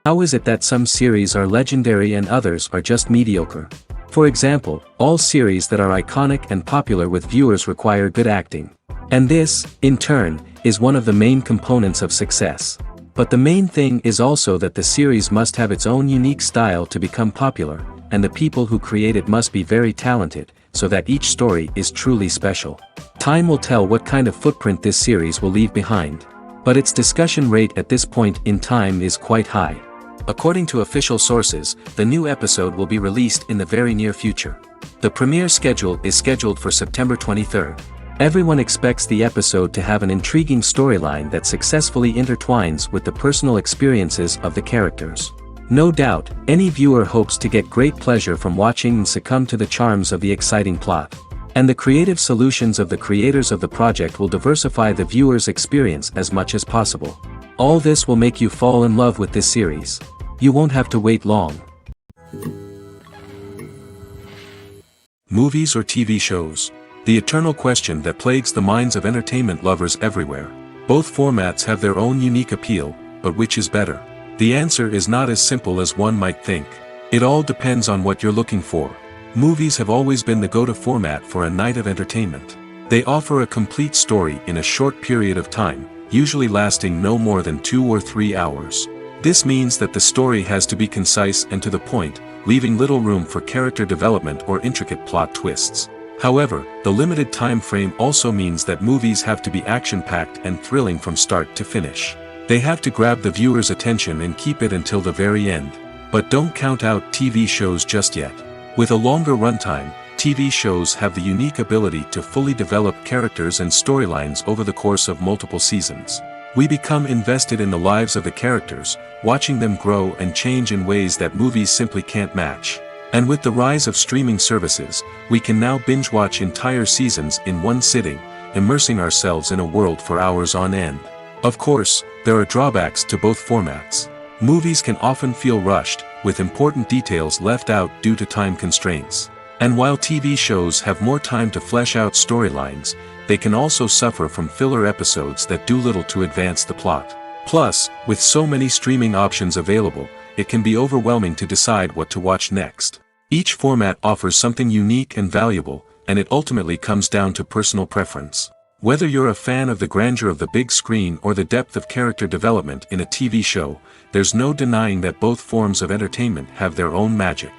How is it that some series are legendary and others are just mediocre? For example, all series that are iconic and popular with viewers require good acting. And this, in turn, is one of the main components of success. But the main thing is also that the series must have its own unique style to become popular, and the people who create it must be very talented, so that each story is truly special. Time will tell what kind of footprint this series will leave behind. But its discussion rate at this point in time is quite high. According to official sources, the new episode will be released in the very near future. The premiere schedule is scheduled for September 23rd. Everyone expects the episode to have an intriguing storyline that successfully intertwines with the personal experiences of the characters. No doubt, any viewer hopes to get great pleasure from watching and succumb to the charms of the exciting plot. And the creative solutions of the creators of the project will diversify the viewer's experience as much as possible. All this will make you fall in love with this series. You won't have to wait long. Movies or TV shows? The eternal question that plagues the minds of entertainment lovers everywhere. Both formats have their own unique appeal, but which is better? The answer is not as simple as one might think. It all depends on what you're looking for. Movies have always been the go-to format for a night of entertainment. They offer a complete story in a short period of time, usually lasting no more than 2 or 3 hours. This means that the story has to be concise and to the point, leaving little room for character development or intricate plot twists. However, the limited time frame also means that movies have to be action-packed and thrilling from start to finish. They have to grab the viewer's attention and keep it until the very end. But don't count out TV shows just yet. With a longer runtime, TV shows have the unique ability to fully develop characters and storylines over the course of multiple seasons. We become invested in the lives of the characters, watching them grow and change in ways that movies simply can't match. And with the rise of streaming services, we can now binge-watch entire seasons in one sitting, immersing ourselves in a world for hours on end. Of course, there are drawbacks to both formats. Movies can often feel rushed, with important details left out due to time constraints. And while TV shows have more time to flesh out storylines, they can also suffer from filler episodes that do little to advance the plot. Plus, with so many streaming options available, it can be overwhelming to decide what to watch next. Each format offers something unique and valuable, and it ultimately comes down to personal preference. Whether you're a fan of the grandeur of the big screen or the depth of character development in a TV show, there's no denying that both forms of entertainment have their own magic.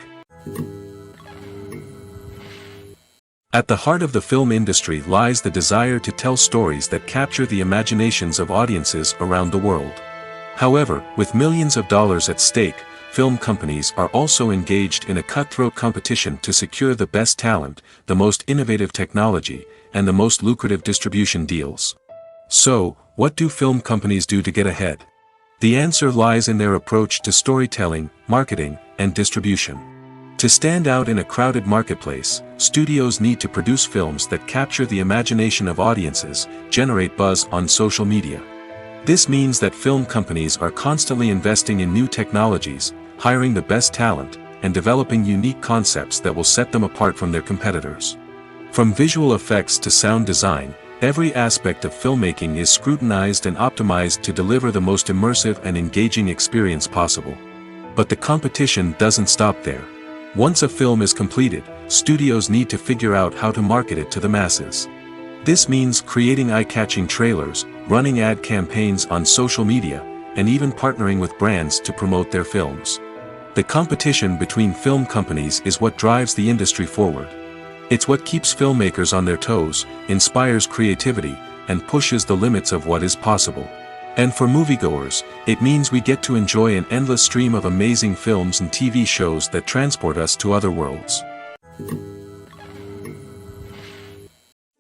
At the heart of the film industry lies the desire to tell stories that capture the imaginations of audiences around the world. However, with millions of dollars at stake, film companies are also engaged in a cutthroat competition to secure the best talent, the most innovative technology, and the most lucrative distribution deals. So, what do film companies do to get ahead? The answer lies in their approach to storytelling, marketing, and distribution. To stand out in a crowded marketplace, studios need to produce films that capture the imagination of audiences, generate buzz on social media. This means that film companies are constantly investing in new technologies, hiring the best talent, and developing unique concepts that will set them apart from their competitors. From visual effects to sound design, every aspect of filmmaking is scrutinized and optimized to deliver the most immersive and engaging experience possible. But the competition doesn't stop there. Once a film is completed, studios need to figure out how to market it to the masses. This means creating eye-catching trailers, running ad campaigns on social media, and even partnering with brands to promote their films. The competition between film companies is what drives the industry forward. It's what keeps filmmakers on their toes, inspires creativity, and pushes the limits of what is possible. And for moviegoers, it means we get to enjoy an endless stream of amazing films and TV shows that transport us to other worlds.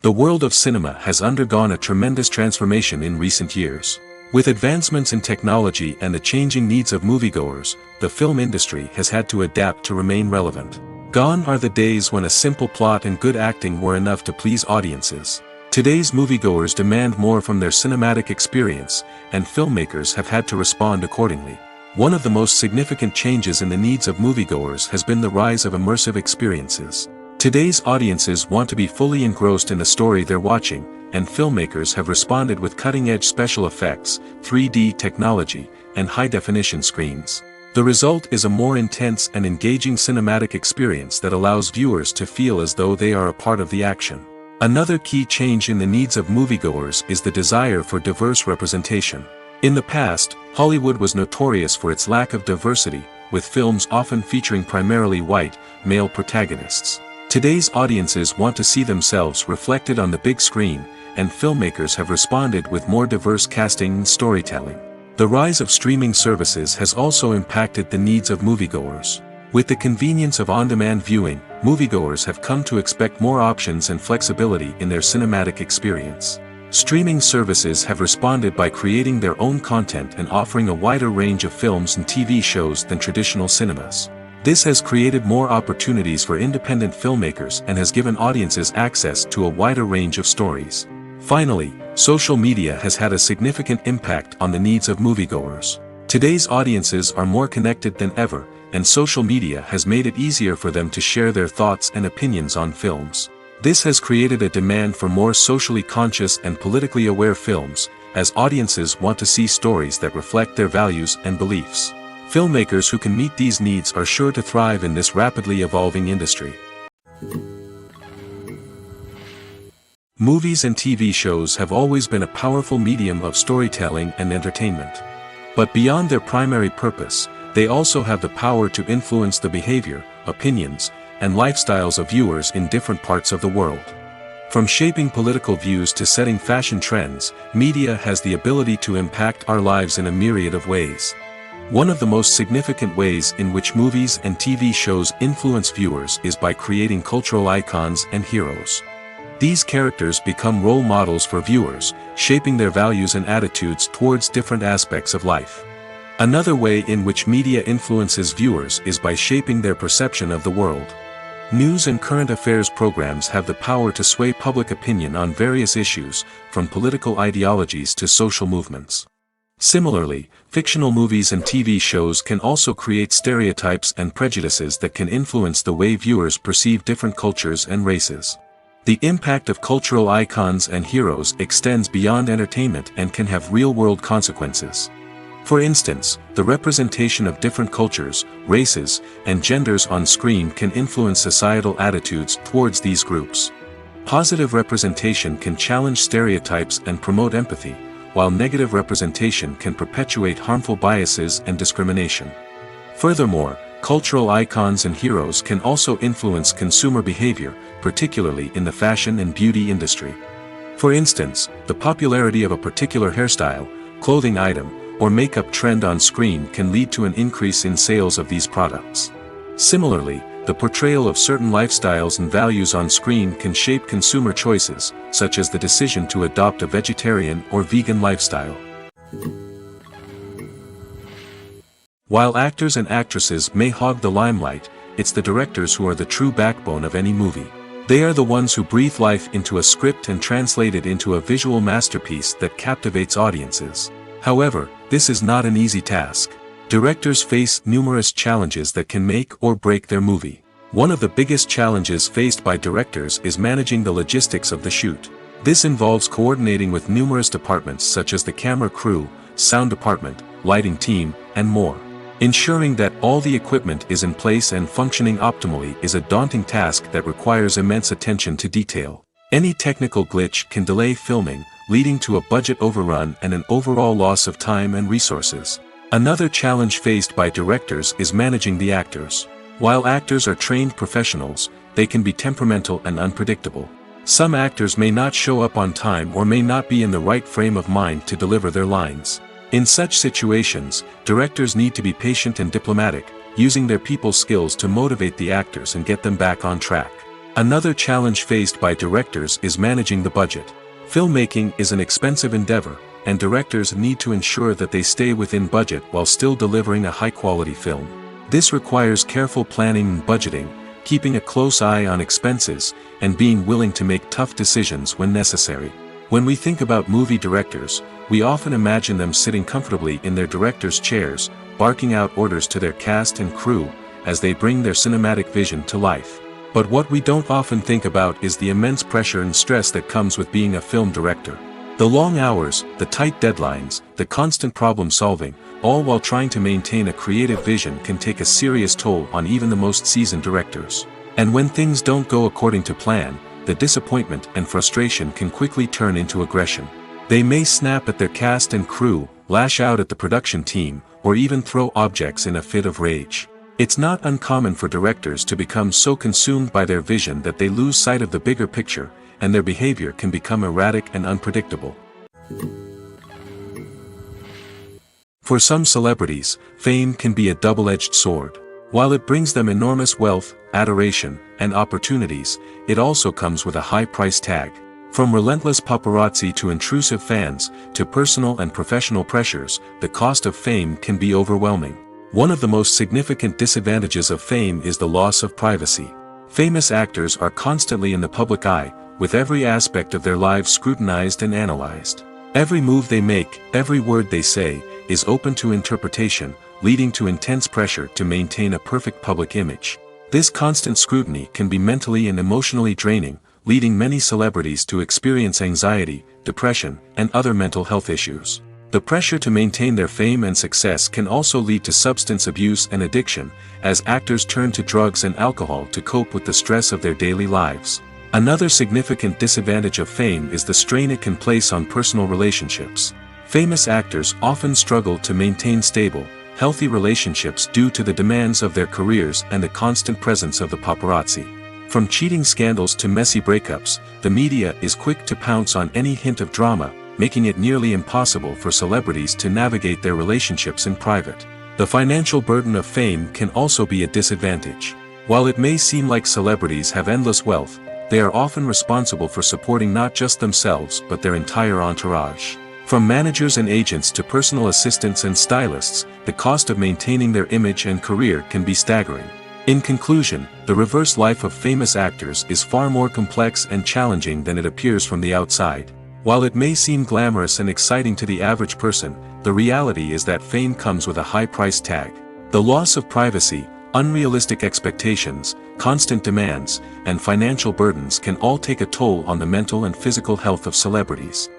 The world of cinema has undergone a tremendous transformation in recent years. With advancements in technology and the changing needs of moviegoers, the film industry has had to adapt to remain relevant. Gone are the days when a simple plot and good acting were enough to please audiences. Today's moviegoers demand more from their cinematic experience, and filmmakers have had to respond accordingly. One of the most significant changes in the needs of moviegoers has been the rise of immersive experiences. Today's audiences want to be fully engrossed in the story they're watching, and filmmakers have responded with cutting-edge special effects, 3D technology, and high-definition screens. The result is a more intense and engaging cinematic experience that allows viewers to feel as though they are a part of the action. Another key change in the needs of moviegoers is the desire for diverse representation. In the past, Hollywood was notorious for its lack of diversity, with films often featuring primarily white, male protagonists. Today's audiences want to see themselves reflected on the big screen, and filmmakers have responded with more diverse casting and storytelling. The rise of streaming services has also impacted the needs of moviegoers. With the convenience of on-demand viewing, moviegoers have come to expect more options and flexibility in their cinematic experience. Streaming services have responded by creating their own content and offering a wider range of films and TV shows than traditional cinemas. This has created more opportunities for independent filmmakers and has given audiences access to a wider range of stories. Finally, social media has had a significant impact on the needs of moviegoers. Today's audiences are more connected than ever, and social media has made it easier for them to share their thoughts and opinions on films. This has created a demand for more socially conscious and politically aware films, as audiences want to see stories that reflect their values and beliefs. Filmmakers who can meet these needs are sure to thrive in this rapidly evolving industry. Movies and TV shows have always been a powerful medium of storytelling and entertainment. But beyond their primary purpose, they also have the power to influence the behavior, opinions, and lifestyles of viewers in different parts of the world. From shaping political views to setting fashion trends, media has the ability to impact our lives in a myriad of ways. One of the most significant ways in which movies and TV shows influence viewers is by creating cultural icons and heroes. These characters become role models for viewers, shaping their values and attitudes towards different aspects of life. Another way in which media influences viewers is by shaping their perception of the world. News and current affairs programs have the power to sway public opinion on various issues, from political ideologies to social movements. Similarly, fictional movies and TV shows can also create stereotypes and prejudices that can influence the way viewers perceive different cultures and races. The impact of cultural icons and heroes extends beyond entertainment and can have real-world consequences. For instance, the representation of different cultures, races, and genders on screen can influence societal attitudes towards these groups. Positive representation can challenge stereotypes and promote empathy, while negative representation can perpetuate harmful biases and discrimination. Furthermore, cultural icons and heroes can also influence consumer behavior, particularly in the fashion and beauty industry. For instance, the popularity of a particular hairstyle, clothing item, or makeup trend on screen can lead to an increase in sales of these products. Similarly, the portrayal of certain lifestyles and values on screen can shape consumer choices, such as the decision to adopt a vegetarian or vegan lifestyle. While actors and actresses may hog the limelight, it's the directors who are the true backbone of any movie. They are the ones who breathe life into a script and translate it into a visual masterpiece that captivates audiences. However, this is not an easy task. Directors face numerous challenges that can make or break their movie. One of the biggest challenges faced by directors is managing the logistics of the shoot. This involves coordinating with numerous departments such as the camera crew, sound department, lighting team, and more. Ensuring that all the equipment is in place and functioning optimally is a daunting task that requires immense attention to detail. Any technical glitch can delay filming, leading to a budget overrun and an overall loss of time and resources. Another challenge faced by directors is managing the actors. While actors are trained professionals, they can be temperamental and unpredictable. Some actors may not show up on time or may not be in the right frame of mind to deliver their lines. In such situations, directors need to be patient and diplomatic, using their people skills to motivate the actors and get them back on track. Another challenge faced by directors is managing the budget. Filmmaking is an expensive endeavor, and directors need to ensure that they stay within budget while still delivering a high-quality film. This requires careful planning and budgeting, keeping a close eye on expenses, and being willing to make tough decisions when necessary. When we think about movie directors, we often imagine them sitting comfortably in their director's chairs, barking out orders to their cast and crew, as they bring their cinematic vision to life. But what we don't often think about is the immense pressure and stress that comes with being a film director. The long hours, the tight deadlines, the constant problem solving, all while trying to maintain a creative vision can take a serious toll on even the most seasoned directors. And when things don't go according to plan, the disappointment and frustration can quickly turn into aggression. They may snap at their cast and crew, lash out at the production team, or even throw objects in a fit of rage. It's not uncommon for directors to become so consumed by their vision that they lose sight of the bigger picture, and their behavior can become erratic and unpredictable. For some celebrities, fame can be a double-edged sword. While it brings them enormous wealth, adoration, and opportunities, it also comes with a high price tag. From relentless paparazzi to intrusive fans, to personal and professional pressures, the cost of fame can be overwhelming. One of the most significant disadvantages of fame is the loss of privacy. Famous actors are constantly in the public eye, with every aspect of their lives scrutinized and analyzed. Every move they make, every word they say, is open to interpretation, leading to intense pressure to maintain a perfect public image. This constant scrutiny can be mentally and emotionally draining, leading many celebrities to experience anxiety, depression, and other mental health issues. The pressure to maintain their fame and success can also lead to substance abuse and addiction, as actors turn to drugs and alcohol to cope with the stress of their daily lives. Another significant disadvantage of fame is the strain it can place on personal relationships. Famous actors often struggle to maintain stable, healthy relationships due to the demands of their careers and the constant presence of the paparazzi. From cheating scandals to messy breakups, the media is quick to pounce on any hint of drama, making it nearly impossible for celebrities to navigate their relationships in private. The financial burden of fame can also be a disadvantage. While it may seem like celebrities have endless wealth, they are often responsible for supporting not just themselves but their entire entourage. From managers and agents to personal assistants and stylists, the cost of maintaining their image and career can be staggering. In conclusion, the reverse life of famous actors is far more complex and challenging than it appears from the outside. While it may seem glamorous and exciting to the average person, the reality is that fame comes with a high price tag. The loss of privacy, unrealistic expectations, constant demands, and financial burdens can all take a toll on the mental and physical health of celebrities.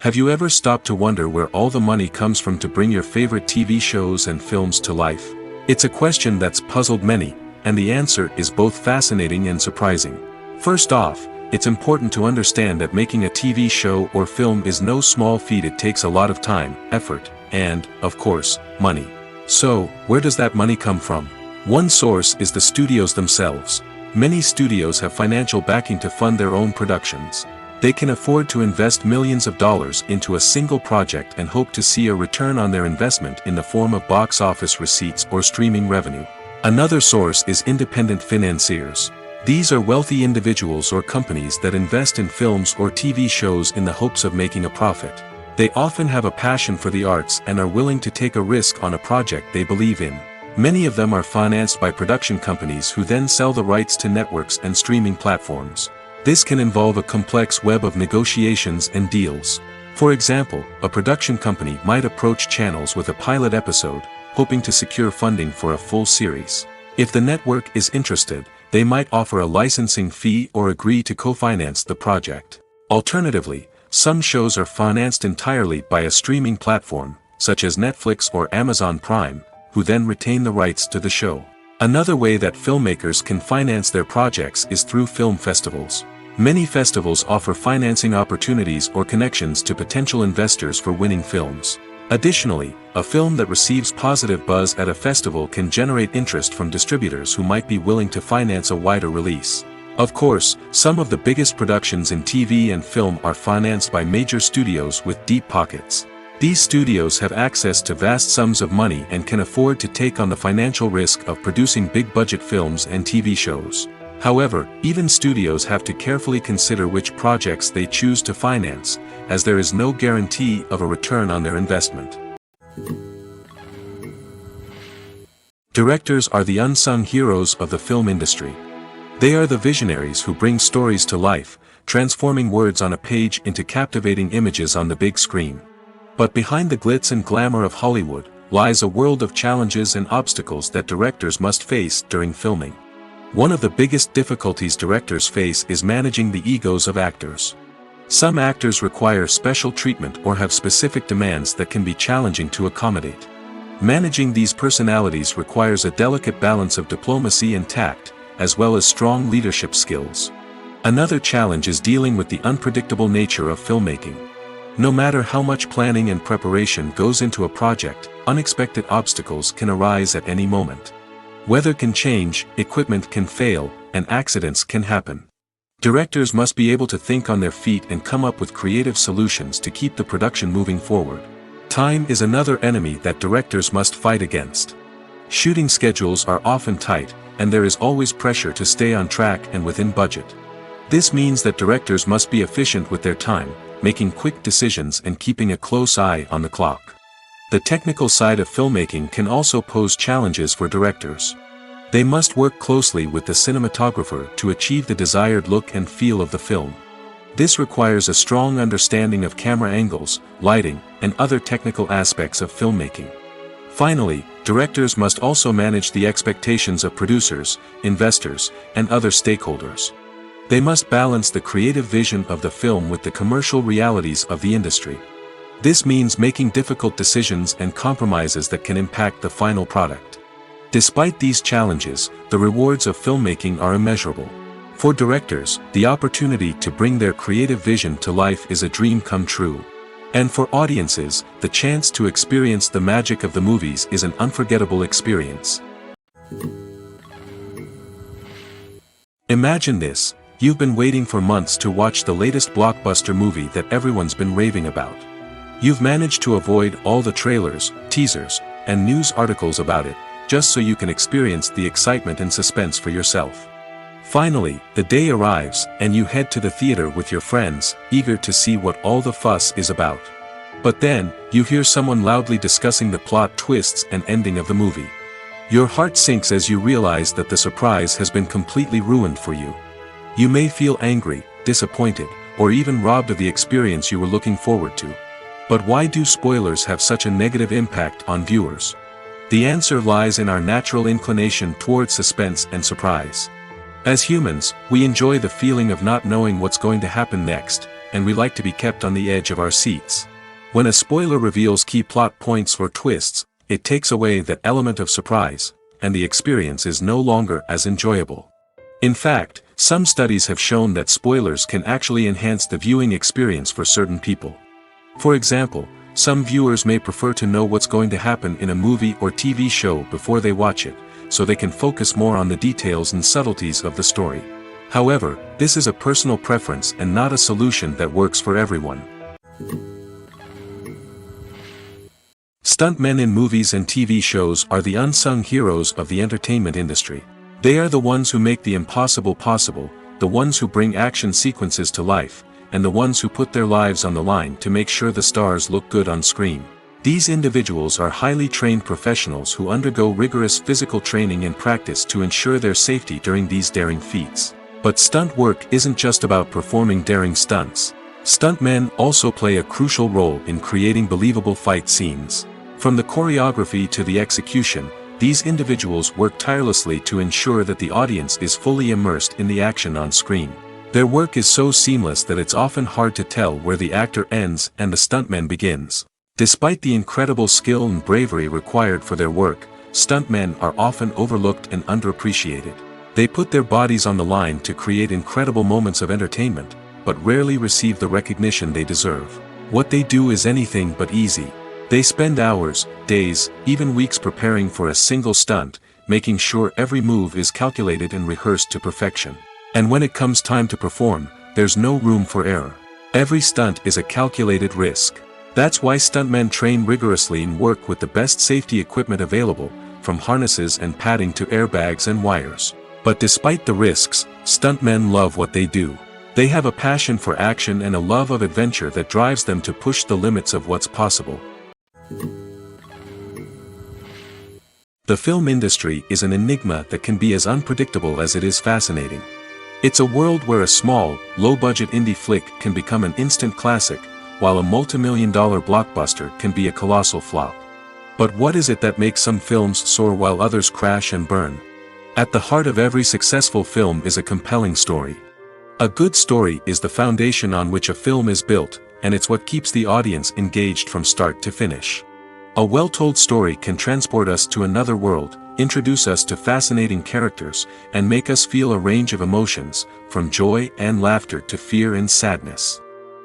Have you ever stopped to wonder where all the money comes from to bring your favorite TV shows and films to life? It's a question that's puzzled many, and the answer is both fascinating and surprising. First off, it's important to understand that making a TV show or film is no small feat. It takes a lot of time, effort, and, of course, money. So, where does that money come from? One source is the studios themselves. Many studios have financial backing to fund their own productions. They can afford to invest millions of dollars into a single project and hope to see a return on their investment in the form of box office receipts or streaming revenue. Another source is independent financiers. These are wealthy individuals or companies that invest in films or TV shows in the hopes of making a profit. They often have a passion for the arts and are willing to take a risk on a project they believe in. Many of them are financed by production companies who then sell the rights to networks and streaming platforms. This can involve a complex web of negotiations and deals. For example, a production company might approach channels with a pilot episode, hoping to secure funding for a full series. If the network is interested, they might offer a licensing fee or agree to co-finance the project. Alternatively, some shows are financed entirely by a streaming platform, such as Netflix or Amazon Prime, who then retain the rights to the show. Another way that filmmakers can finance their projects is through film festivals. Many festivals offer financing opportunities or connections to potential investors for winning films. Additionally, a film that receives positive buzz at a festival can generate interest from distributors who might be willing to finance a wider release. Of course, some of the biggest productions in TV and film are financed by major studios with deep pockets. These studios have access to vast sums of money and can afford to take on the financial risk of producing big-budget films and TV shows. However, even studios have to carefully consider which projects they choose to finance, as there is no guarantee of a return on their investment. Directors are the unsung heroes of the film industry. They are the visionaries who bring stories to life, transforming words on a page into captivating images on the big screen. But behind the glitz and glamour of Hollywood lies a world of challenges and obstacles that directors must face during filming. One of the biggest difficulties directors face is managing the egos of actors. Some actors require special treatment or have specific demands that can be challenging to accommodate. Managing these personalities requires a delicate balance of diplomacy and tact, as well as strong leadership skills. Another challenge is dealing with the unpredictable nature of filmmaking. No matter how much planning and preparation goes into a project, unexpected obstacles can arise at any moment. Weather can change, equipment can fail, and accidents can happen. Directors must be able to think on their feet and come up with creative solutions to keep the production moving forward. Time is another enemy that directors must fight against. Shooting schedules are often tight, and there is always pressure to stay on track and within budget. This means that directors must be efficient with their time, making quick decisions and keeping a close eye on the clock. The technical side of filmmaking can also pose challenges for directors. They must work closely with the cinematographer to achieve the desired look and feel of the film. This requires a strong understanding of camera angles, lighting, and other technical aspects of filmmaking. Finally, directors must also manage the expectations of producers, investors, and other stakeholders. They must balance the creative vision of the film with the commercial realities of the industry. This means making difficult decisions and compromises that can impact the final product. Despite these challenges, the rewards of filmmaking are immeasurable. For directors, the opportunity to bring their creative vision to life is a dream come true. And for audiences, the chance to experience the magic of the movies is an unforgettable experience. Imagine this: you've been waiting for months to watch the latest blockbuster movie that everyone's been raving about. You've managed to avoid all the trailers, teasers, and news articles about it, just so you can experience the excitement and suspense for yourself. Finally, the day arrives, and you head to the theater with your friends, eager to see what all the fuss is about. But then, you hear someone loudly discussing the plot twists and ending of the movie. Your heart sinks as you realize that the surprise has been completely ruined for you. You may feel angry, disappointed, or even robbed of the experience you were looking forward to. But why do spoilers have such a negative impact on viewers? The answer lies in our natural inclination toward suspense and surprise. As humans, we enjoy the feeling of not knowing what's going to happen next, and we like to be kept on the edge of our seats. When a spoiler reveals key plot points or twists, it takes away that element of surprise, and the experience is no longer as enjoyable. In fact, some studies have shown that spoilers can actually enhance the viewing experience for certain people. For example, some viewers may prefer to know what's going to happen in a movie or TV show before they watch it, so they can focus more on the details and subtleties of the story. However, this is a personal preference and not a solution that works for everyone. Stuntmen in movies and TV shows are the unsung heroes of the entertainment industry. They are the ones who make the impossible possible, the ones who bring action sequences to life, and the ones who put their lives on the line to make sure the stars look good on screen. These individuals are highly trained professionals who undergo rigorous physical training and practice to ensure their safety during these daring feats. But stunt work isn't just about performing daring stunts. Stuntmen also play a crucial role in creating believable fight scenes. From the choreography to the execution, these individuals work tirelessly to ensure that the audience is fully immersed in the action on screen. Their work is so seamless that it's often hard to tell where the actor ends and the stuntman begins. Despite the incredible skill and bravery required for their work, stuntmen are often overlooked and underappreciated. They put their bodies on the line to create incredible moments of entertainment, but rarely receive the recognition they deserve. What they do is anything but easy. They spend hours, days, even weeks preparing for a single stunt, making sure every move is calculated and rehearsed to perfection. And when it comes time to perform, there's no room for error. Every stunt is a calculated risk. That's why stuntmen train rigorously and work with the best safety equipment available, from harnesses and padding to airbags and wires. But despite the risks, stuntmen love what they do. They have a passion for action and a love of adventure that drives them to push the limits of what's possible. The film industry is an enigma that can be as unpredictable as it is fascinating. It's a world where a small, low-budget indie flick can become an instant classic, while a multi-million-dollar blockbuster can be a colossal flop. But what is it that makes some films soar while others crash and burn? At the heart of every successful film is a compelling story. A good story is the foundation on which a film is built, and it's what keeps the audience engaged from start to finish. A well-told story can transport us to another world, introduce us to fascinating characters, and make us feel a range of emotions, from joy and laughter to fear and sadness.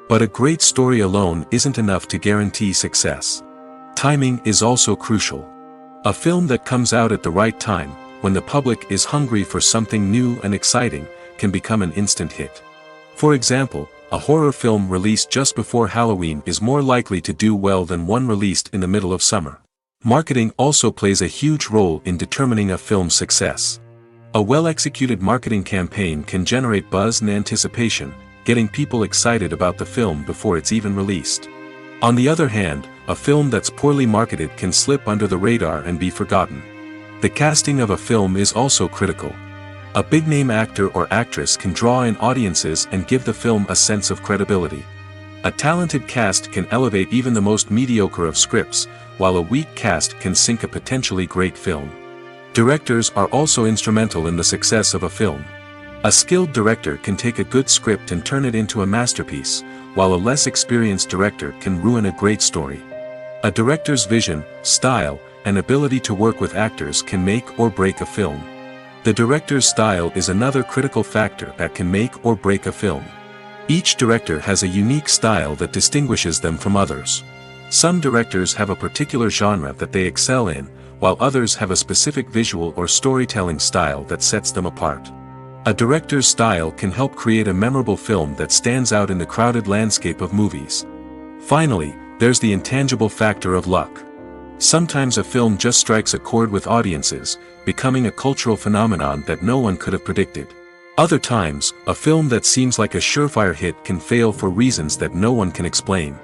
But a great story alone isn't enough to guarantee success. Timing is also crucial. A film that comes out at the right time, when the public is hungry for something new and exciting, can become an instant hit. For example, a horror film released just before Halloween is more likely to do well than one released in the middle of summer. Marketing also plays a huge role in determining a film's success. A well-executed marketing campaign can generate buzz and anticipation, getting people excited about the film before it's even released. On the other hand, a film that's poorly marketed can slip under the radar and be forgotten. The casting of a film is also critical. A big-name actor or actress can draw in audiences and give the film a sense of credibility. A talented cast can elevate even the most mediocre of scripts, while a weak cast can sink a potentially great film. Directors are also instrumental in the success of a film. A skilled director can take a good script and turn it into a masterpiece, while a less experienced director can ruin a great story. A director's vision, style, and ability to work with actors can make or break a film. The director's style is another critical factor that can make or break a film. Each director has a unique style that distinguishes them from others. Some directors have a particular genre that they excel in, while others have a specific visual or storytelling style that sets them apart. A director's style can help create a memorable film that stands out in the crowded landscape of movies. Finally, there's the intangible factor of luck. Sometimes a film just strikes a chord with audiences, becoming a cultural phenomenon that no one could have predicted. Other times, a film that seems like a surefire hit can fail for reasons that no one can explain.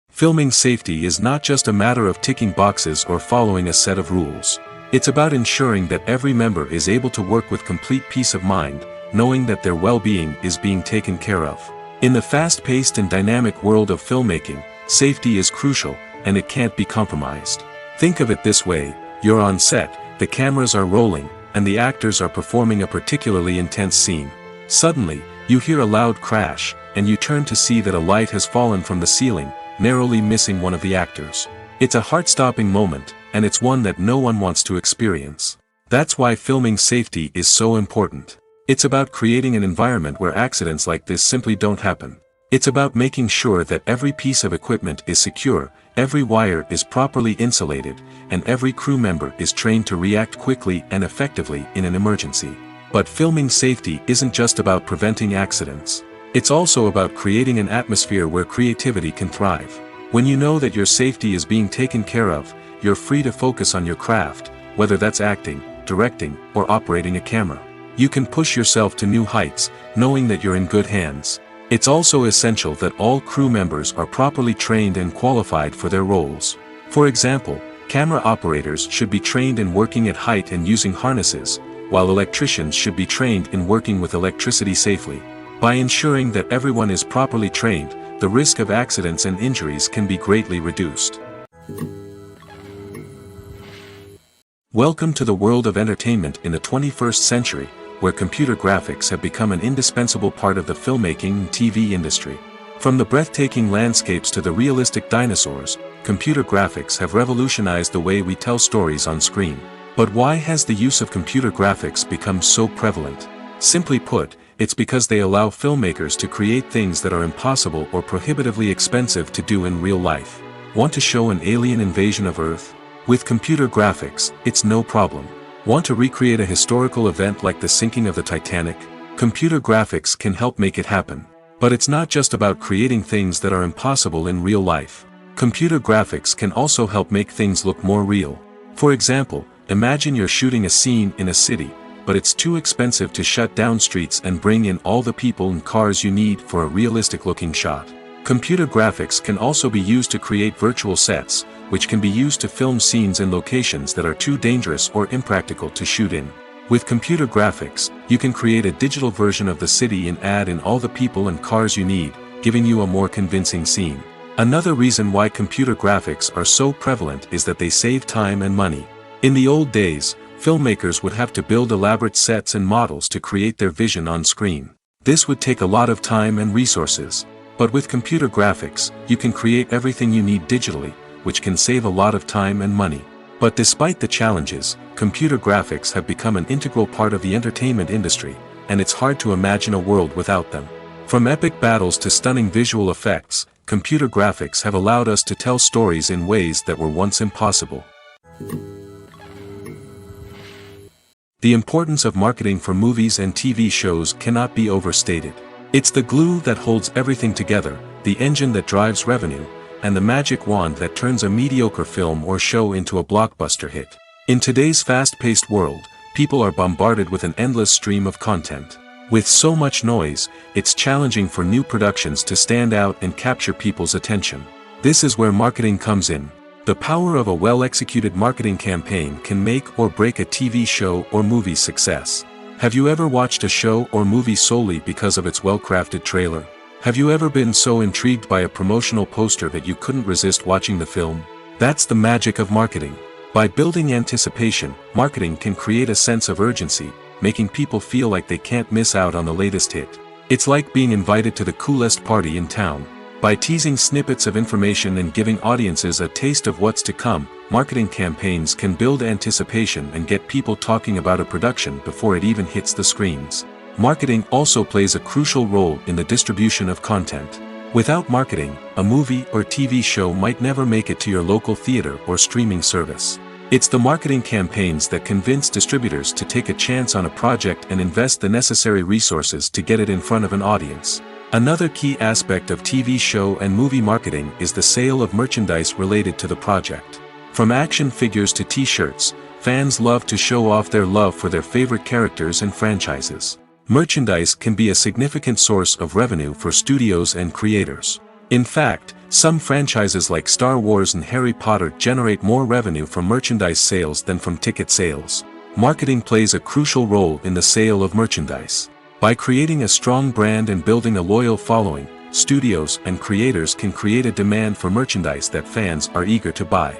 Filming safety is not just a matter of ticking boxes or following a set of rules. It's about ensuring that every member is able to work with complete peace of mind, knowing that their well-being is being taken care of. In the fast-paced and dynamic world of filmmaking, safety is crucial, and it can't be compromised. Think of it this way: you're on set, the cameras are rolling, and the actors are performing a particularly intense scene. Suddenly, you hear a loud crash, and you turn to see that a light has fallen from the ceiling, narrowly missing one of the actors. It's a heart-stopping moment, and it's one that no one wants to experience. That's why filming safety is so important. It's about creating an environment where accidents like this simply don't happen. It's about making sure that every piece of equipment is secure, every wire is properly insulated, and every crew member is trained to react quickly and effectively in an emergency. But filming safety isn't just about preventing accidents. It's also about creating an atmosphere where creativity can thrive. When you know that your safety is being taken care of, you're free to focus on your craft, whether that's acting, directing, or operating a camera. You can push yourself to new heights, knowing that you're in good hands. It's also essential that all crew members are properly trained and qualified for their roles. For example, camera operators should be trained in working at height and using harnesses, while electricians should be trained in working with electricity safely. By ensuring that everyone is properly trained, the risk of accidents and injuries can be greatly reduced. Welcome to the world of entertainment in the 21st century, where computer graphics have become an indispensable part of the filmmaking and TV industry. From the breathtaking landscapes to the realistic dinosaurs, computer graphics have revolutionized the way we tell stories on screen. But why has the use of computer graphics become so prevalent? Simply put, it's because they allow filmmakers to create things that are impossible or prohibitively expensive to do in real life. Want to show an alien invasion of Earth? With computer graphics, it's no problem. Want to recreate a historical event like the sinking of the Titanic? Computer graphics can help make it happen. But it's not just about creating things that are impossible in real life. Computer graphics can also help make things look more real. For example, imagine you're shooting a scene in a city, but it's too expensive to shut down streets and bring in all the people and cars you need for a realistic-looking shot. Computer graphics can also be used to create virtual sets, which can be used to film scenes in locations that are too dangerous or impractical to shoot in. With computer graphics, you can create a digital version of the city and add in all the people and cars you need, giving you a more convincing scene. Another reason why computer graphics are so prevalent is that they save time and money. In the old days, filmmakers would have to build elaborate sets and models to create their vision on screen. This would take a lot of time and resources. But with computer graphics, you can create everything you need digitally, which can save a lot of time and money. But despite the challenges, computer graphics have become an integral part of the entertainment industry, and it's hard to imagine a world without them. From epic battles to stunning visual effects, computer graphics have allowed us to tell stories in ways that were once impossible. The importance of marketing for movies and TV shows cannot be overstated. It's the glue that holds everything together, the engine that drives revenue, and the magic wand that turns a mediocre film or show into a blockbuster hit. In today's fast-paced world, people are bombarded with an endless stream of content. With so much noise, it's challenging for new productions to stand out and capture people's attention. This is where marketing comes in. The power of a well-executed marketing campaign can make or break a TV show or movie's success. Have you ever watched a show or movie solely because of its well-crafted trailer? Have you ever been so intrigued by a promotional poster that you couldn't resist watching the film? That's the magic of marketing. By building anticipation, marketing can create a sense of urgency, making people feel like they can't miss out on the latest hit. It's like being invited to the coolest party in town. By teasing snippets of information and giving audiences a taste of what's to come, marketing campaigns can build anticipation and get people talking about a production before it even hits the screens. Marketing also plays a crucial role in the distribution of content. Without marketing, a movie or TV show might never make it to your local theater or streaming service. It's the marketing campaigns that convince distributors to take a chance on a project and invest the necessary resources to get it in front of an audience. Another key aspect of TV show and movie marketing is the sale of merchandise related to the project. From action figures to t-shirts, fans love to show off their love for their favorite characters and franchises. Merchandise can be a significant source of revenue for studios and creators. In fact, some franchises like Star Wars and Harry Potter generate more revenue from merchandise sales than from ticket sales. Marketing plays a crucial role in the sale of merchandise. By creating a strong brand and building a loyal following, studios and creators can create a demand for merchandise that fans are eager to buy.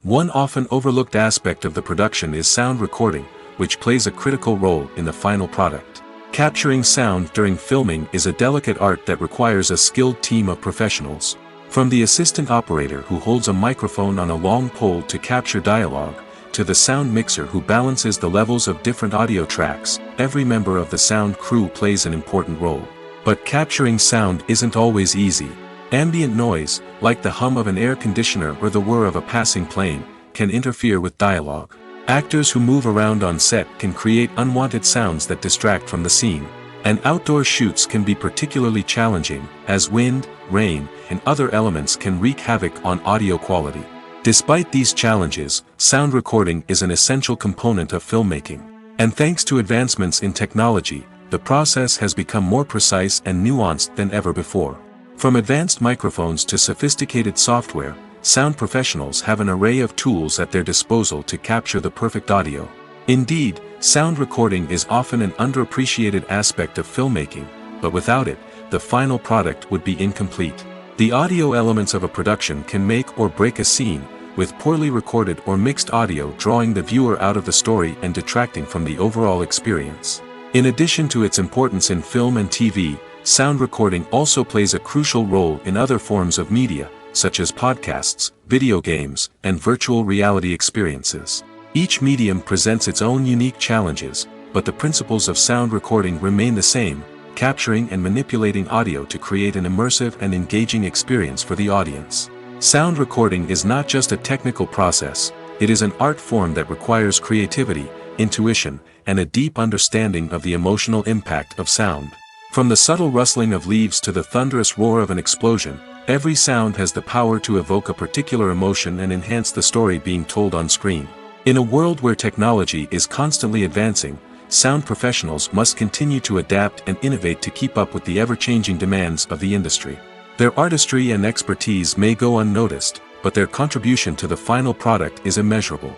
One often overlooked aspect of the production is sound recording, which plays a critical role in the final product. Capturing sound during filming is a delicate art that requires a skilled team of professionals. From the assistant operator who holds a microphone on a long pole to capture dialogue, to the sound mixer who balances the levels of different audio tracks, every member of the sound crew plays an important role. But capturing sound isn't always easy. Ambient noise, like the hum of an air conditioner or the whir of a passing plane, can interfere with dialogue. Actors who move around on set can create unwanted sounds that distract from the scene. And outdoor shoots can be particularly challenging, as wind, rain, and other elements can wreak havoc on audio quality. Despite these challenges, sound recording is an essential component of filmmaking. And thanks to advancements in technology, the process has become more precise and nuanced than ever before. From advanced microphones to sophisticated software, sound professionals have an array of tools at their disposal to capture the perfect audio. Indeed, sound recording is often an underappreciated aspect of filmmaking, but without it, the final product would be incomplete. The audio elements of a production can make or break a scene, with poorly recorded or mixed audio drawing the viewer out of the story and detracting from the overall experience. In addition to its importance in film and TV, sound recording also plays a crucial role in other forms of media, such as podcasts, video games, and virtual reality experiences. Each medium presents its own unique challenges, but the principles of sound recording remain the same: capturing and manipulating audio to create an immersive and engaging experience for the audience. Sound recording is not just a technical process, it is an art form that requires creativity, intuition, and a deep understanding of the emotional impact of sound. From the subtle rustling of leaves to the thunderous roar of an explosion, every sound has the power to evoke a particular emotion and enhance the story being told on screen. In a world where technology is constantly advancing, sound professionals must continue to adapt and innovate to keep up with the ever-changing demands of the industry. Their artistry and expertise may go unnoticed, but their contribution to the final product is immeasurable.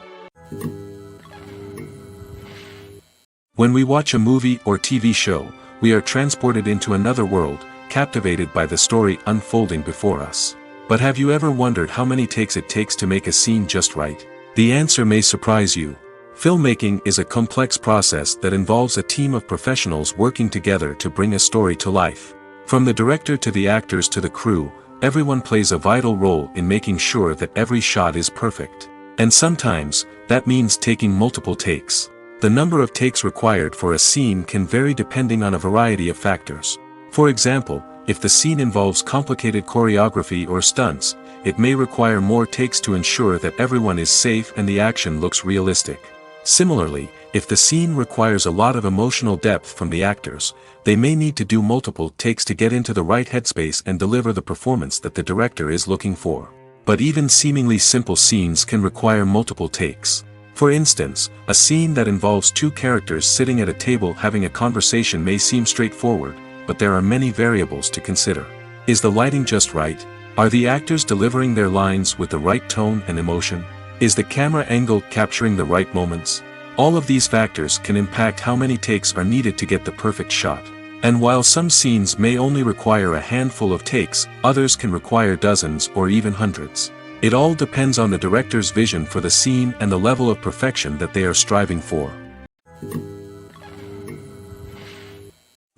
When we watch a movie or TV show, we are transported into another world, captivated by the story unfolding before us. But have you ever wondered how many takes it takes to make a scene just right? The answer may surprise you. Filmmaking is a complex process that involves a team of professionals working together to bring a story to life. From the director to the actors to the crew, everyone plays a vital role in making sure that every shot is perfect. And sometimes, that means taking multiple takes. The number of takes required for a scene can vary depending on a variety of factors. For example, if the scene involves complicated choreography or stunts, it may require more takes to ensure that everyone is safe and the action looks realistic. Similarly, if the scene requires a lot of emotional depth from the actors, they may need to do multiple takes to get into the right headspace and deliver the performance that the director is looking for. But even seemingly simple scenes can require multiple takes. For instance, a scene that involves two characters sitting at a table having a conversation may seem straightforward, but there are many variables to consider. Is the lighting just right? Are the actors delivering their lines with the right tone and emotion? Is the camera angle capturing the right moments? All of these factors can impact how many takes are needed to get the perfect shot. And while some scenes may only require a handful of takes, others can require dozens or even hundreds. It all depends on the director's vision for the scene and the level of perfection that they are striving for.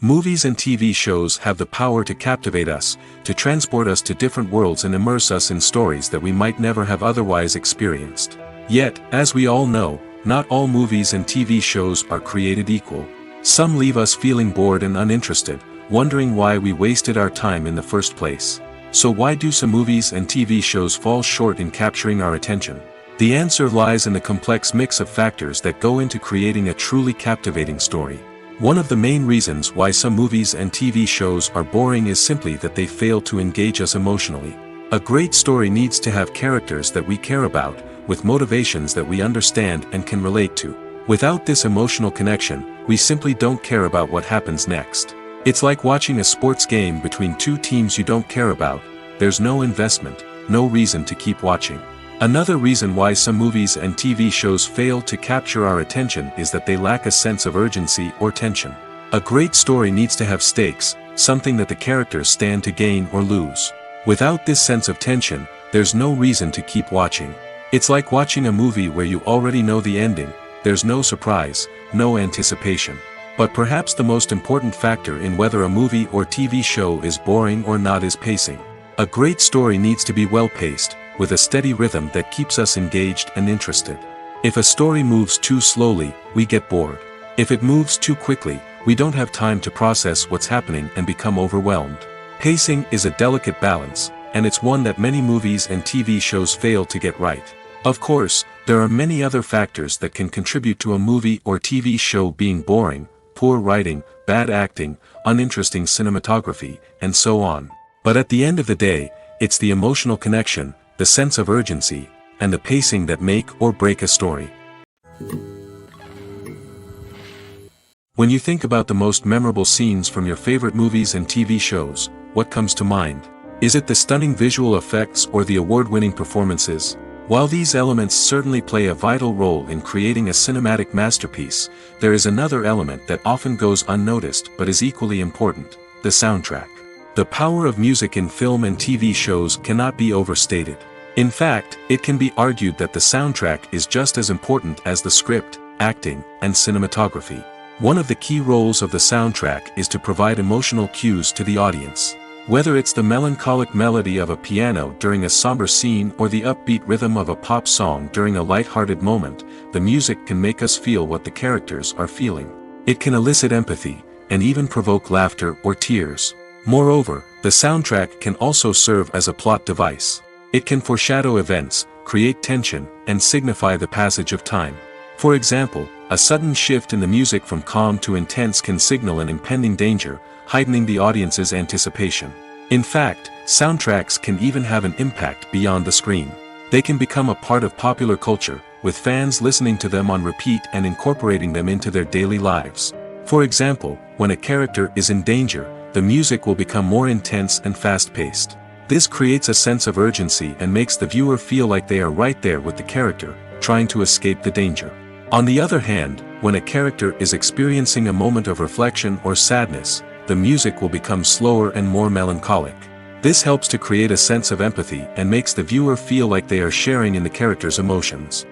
Movies and TV shows have the power to captivate us, to transport us to different worlds and immerse us in stories that we might never have otherwise experienced. Yet, as we all know, not all movies and TV shows are created equal. Some leave us feeling bored and uninterested, wondering why we wasted our time in the first place. So why do some movies and TV shows fall short in capturing our attention? The answer lies in the complex mix of factors that go into creating a truly captivating story. One of the main reasons why some movies and TV shows are boring is simply that they fail to engage us emotionally. A great story needs to have characters that we care about, with motivations that we understand and can relate to. Without this emotional connection, we simply don't care about what happens next. It's like watching a sports game between two teams you don't care about. There's no investment, no reason to keep watching. Another reason why some movies and TV shows fail to capture our attention is that they lack a sense of urgency or tension. A great story needs to have stakes, something that the characters stand to gain or lose. Without this sense of tension, there's no reason to keep watching. It's like watching a movie where you already know the ending. There's no surprise, no anticipation. But perhaps the most important factor in whether a movie or TV show is boring or not is pacing. A great story needs to be well-paced, with a steady rhythm that keeps us engaged and interested. If a story moves too slowly, we get bored. If it moves too quickly, we don't have time to process what's happening and become overwhelmed. Pacing is a delicate balance, and it's one that many movies and TV shows fail to get right. Of course, there are many other factors that can contribute to a movie or TV show being boring: poor writing, bad acting, uninteresting cinematography, and so on. But at the end of the day, it's the emotional connection, the sense of urgency, and the pacing that make or break a story. When you think about the most memorable scenes from your favorite movies and TV shows, what comes to mind? Is it the stunning visual effects or the award-winning performances? While these elements certainly play a vital role in creating a cinematic masterpiece, there is another element that often goes unnoticed but is equally important: the soundtrack. The power of music in film and TV shows cannot be overstated. In fact, it can be argued that the soundtrack is just as important as the script, acting, and cinematography. One of the key roles of the soundtrack is to provide emotional cues to the audience. Whether it's the melancholic melody of a piano during a somber scene or the upbeat rhythm of a pop song during a light-hearted moment, the music can make us feel what the characters are feeling. It can elicit empathy, and even provoke laughter or tears. Moreover, the soundtrack can also serve as a plot device. It can foreshadow events, create tension, and signify the passage of time. For example, a sudden shift in the music from calm to intense can signal an impending danger, heightening the audience's anticipation. In fact, soundtracks can even have an impact beyond the screen. They can become a part of popular culture, with fans listening to them on repeat and incorporating them into their daily lives. For example, when a character is in danger, the music will become more intense and fast-paced. This creates a sense of urgency and makes the viewer feel like they are right there with the character, trying to escape the danger. On the other hand, when a character is experiencing a moment of reflection or sadness, the music will become slower and more melancholic. This helps to create a sense of empathy and makes the viewer feel like they are sharing in the character's emotions.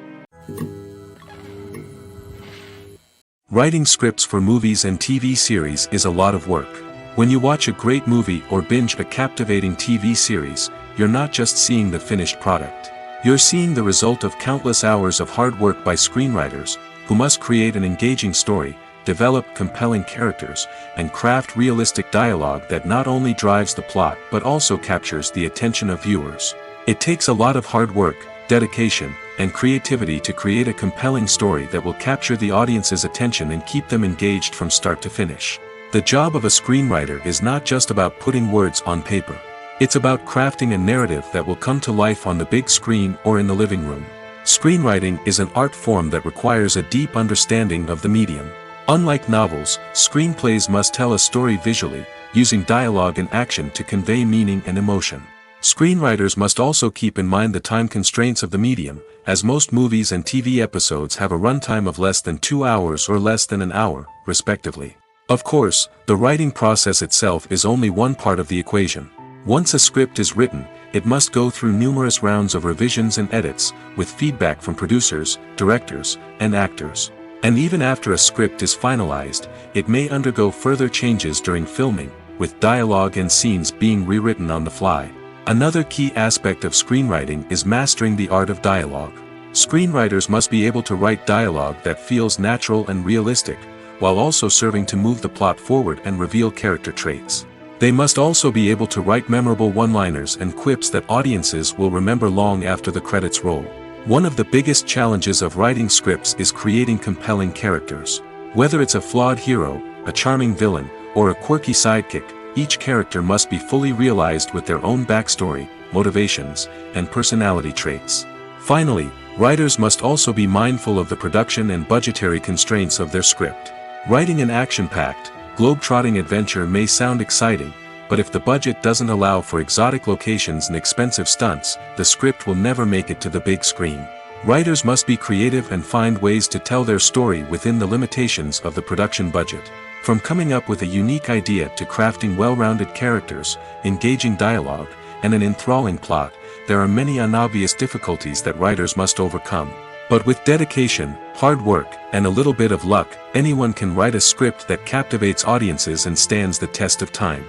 Writing scripts for movies and TV series is a lot of work. When you watch a great movie or binge a captivating TV series, you're not just seeing the finished product. You're seeing the result of countless hours of hard work by screenwriters, who must create an engaging story, develop compelling characters, and craft realistic dialogue that not only drives the plot but also captures the attention of viewers. It takes a lot of hard work, dedication, and creativity to create a compelling story that will capture the audience's attention and keep them engaged from start to finish. The job of a screenwriter is not just about putting words on paper. It's about crafting a narrative that will come to life on the big screen or in the living room. Screenwriting is an art form that requires a deep understanding of the medium. Unlike novels, screenplays must tell a story visually, using dialogue and action to convey meaning and emotion. Screenwriters must also keep in mind the time constraints of the medium, as most movies and TV episodes have a runtime of less than 2 hours or less than an hour, respectively. Of course, the writing process itself is only one part of the equation. Once a script is written, it must go through numerous rounds of revisions and edits, with feedback from producers, directors, and actors. And even after a script is finalized, it may undergo further changes during filming, with dialogue and scenes being rewritten on the fly. Another key aspect of screenwriting is mastering the art of dialogue. Screenwriters must be able to write dialogue that feels natural and realistic, while also serving to move the plot forward and reveal character traits. They must also be able to write memorable one-liners and quips that audiences will remember long after the credits roll. One of the biggest challenges of writing scripts is creating compelling characters. Whether it's a flawed hero, a charming villain, or a quirky sidekick, each character must be fully realized with their own backstory, motivations, and personality traits. Finally, writers must also be mindful of the production and budgetary constraints of their script. Writing an action-packed, globe-trotting adventure may sound exciting, but if the budget doesn't allow for exotic locations and expensive stunts, the script will never make it to the big screen. Writers must be creative and find ways to tell their story within the limitations of the production budget. From coming up with a unique idea to crafting well-rounded characters, engaging dialogue, and an enthralling plot, there are many unobvious difficulties that writers must overcome. But with dedication, hard work, and a little bit of luck, anyone can write a script that captivates audiences and stands the test of time.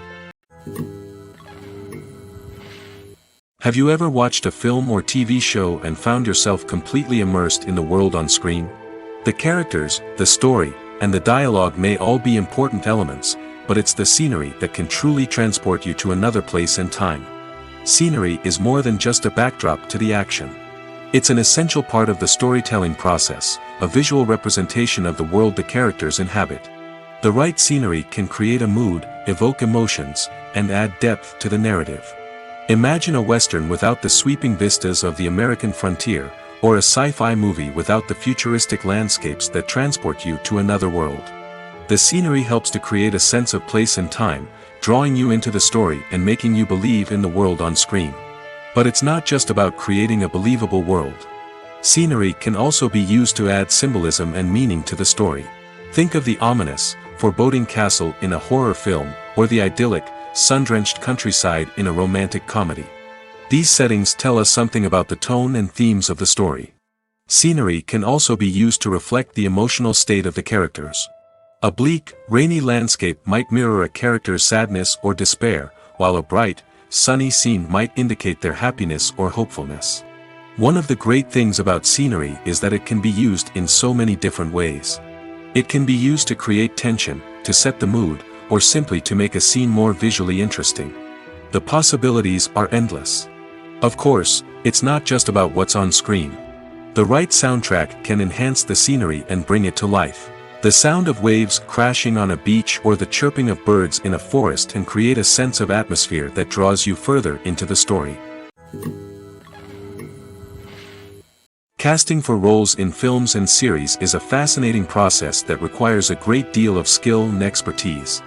Have you ever watched a film or TV show and found yourself completely immersed in the world on screen? The characters, the story, and the dialogue may all be important elements, but it's the scenery that can truly transport you to another place and time. Scenery is more than just a backdrop to the action. It's an essential part of the storytelling process, a visual representation of the world the characters inhabit. The right scenery can create a mood, evoke emotions, and add depth to the narrative. Imagine a Western without the sweeping vistas of the American frontier, or a sci-fi movie without the futuristic landscapes that transport you to another world. The scenery helps to create a sense of place and time, drawing you into the story and making you believe in the world on screen. But it's not just about creating a believable world. Scenery can also be used to add symbolism and meaning to the story. Think of the ominous, foreboding castle in a horror film, or the idyllic, sun-drenched countryside in a romantic comedy. These settings tell us something about the tone and themes of the story. Scenery can also be used to reflect the emotional state of the characters. A bleak, rainy landscape might mirror a character's sadness or despair, while a bright, sunny scene might indicate their happiness or hopefulness. One of the great things about scenery is that it can be used in so many different ways. It can be used to create tension, to set the mood, or simply to make a scene more visually interesting. The possibilities are endless. Of course, it's not just about what's on screen. The right soundtrack can enhance the scenery and bring it to life. The sound of waves crashing on a beach or the chirping of birds in a forest can create a sense of atmosphere that draws you further into the story. Casting for roles in films and series is a fascinating process that requires a great deal of skill and expertise.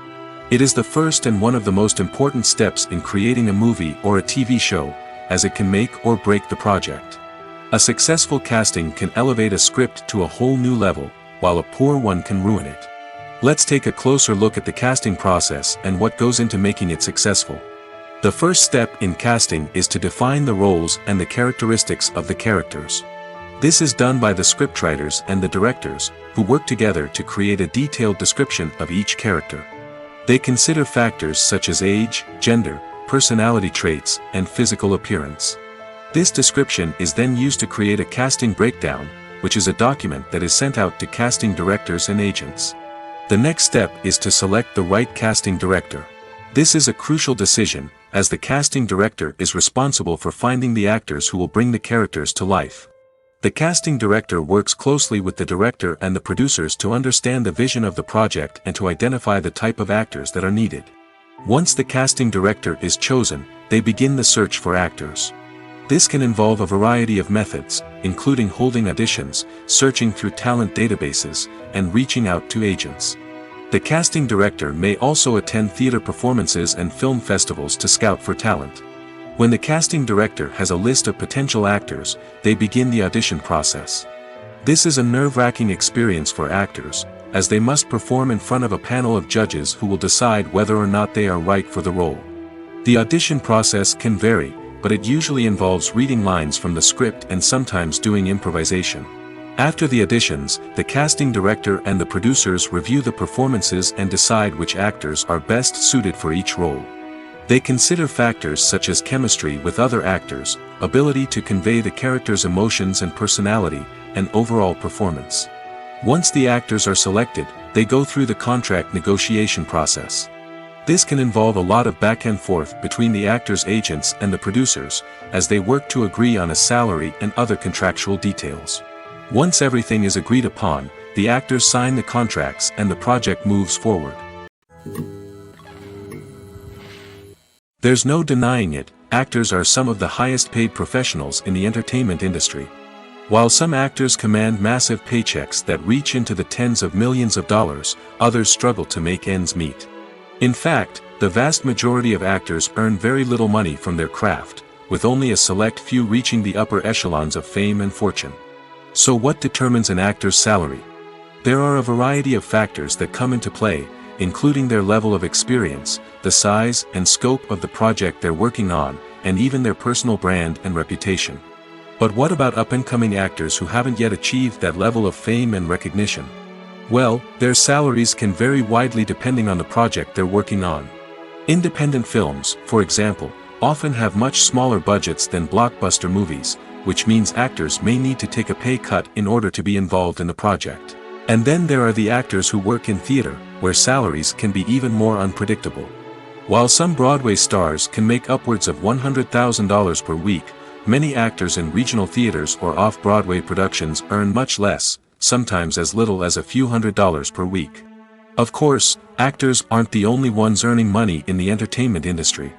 It is the first and one of the most important steps in creating a movie or a TV show, as it can make or break the project. A successful casting can elevate a script to a whole new level, while a poor one can ruin it. Let's take a closer look at the casting process and what goes into making it successful. The first step in casting is to define the roles and the characteristics of the characters. This is done by the scriptwriters and the directors, who work together to create a detailed description of each character. They consider factors such as age, gender, personality traits, and physical appearance. This description is then used to create a casting breakdown, which is a document that is sent out to casting directors and agents. The next step is to select the right casting director. This is a crucial decision, as the casting director is responsible for finding the actors who will bring the characters to life. The casting director works closely with the director and the producers to understand the vision of the project and to identify the type of actors that are needed. Once the casting director is chosen, they begin the search for actors. This can involve a variety of methods, including holding auditions, searching through talent databases, and reaching out to agents. The casting director may also attend theater performances and film festivals to scout for talent. When the casting director has a list of potential actors, they begin the audition process. This is a nerve-wracking experience for actors, as they must perform in front of a panel of judges who will decide whether or not they are right for the role. The audition process can vary, but it usually involves reading lines from the script and sometimes doing improvisation. After the auditions, the casting director and the producers review the performances and decide which actors are best suited for each role. They consider factors such as chemistry with other actors, ability to convey the character's emotions and personality, and overall performance. Once the actors are selected, they go through the contract negotiation process. This can involve a lot of back and forth between the actors' agents and the producers, as they work to agree on a salary and other contractual details. Once everything is agreed upon, the actors sign the contracts and the project moves forward. There's no denying it, actors are some of the highest paid professionals in the entertainment industry. While some actors command massive paychecks that reach into the tens of millions of dollars, others struggle to make ends meet. In fact, the vast majority of actors earn very little money from their craft, with only a select few reaching the upper echelons of fame and fortune. So what determines an actor's salary? There are a variety of factors that come into play, including their level of experience, the size and scope of the project they're working on, and even their personal brand and reputation. But what about up-and-coming actors who haven't yet achieved that level of fame and recognition? Well, their salaries can vary widely depending on the project they're working on. Independent films, for example, often have much smaller budgets than blockbuster movies, which means actors may need to take a pay cut in order to be involved in the project. And then there are the actors who work in theater, where salaries can be even more unpredictable. While some Broadway stars can make upwards of $100,000 per week, many actors in regional theaters or off-Broadway productions earn much less, sometimes as little as a few $100s per week. Of course, actors aren't the only ones earning money in the entertainment industry.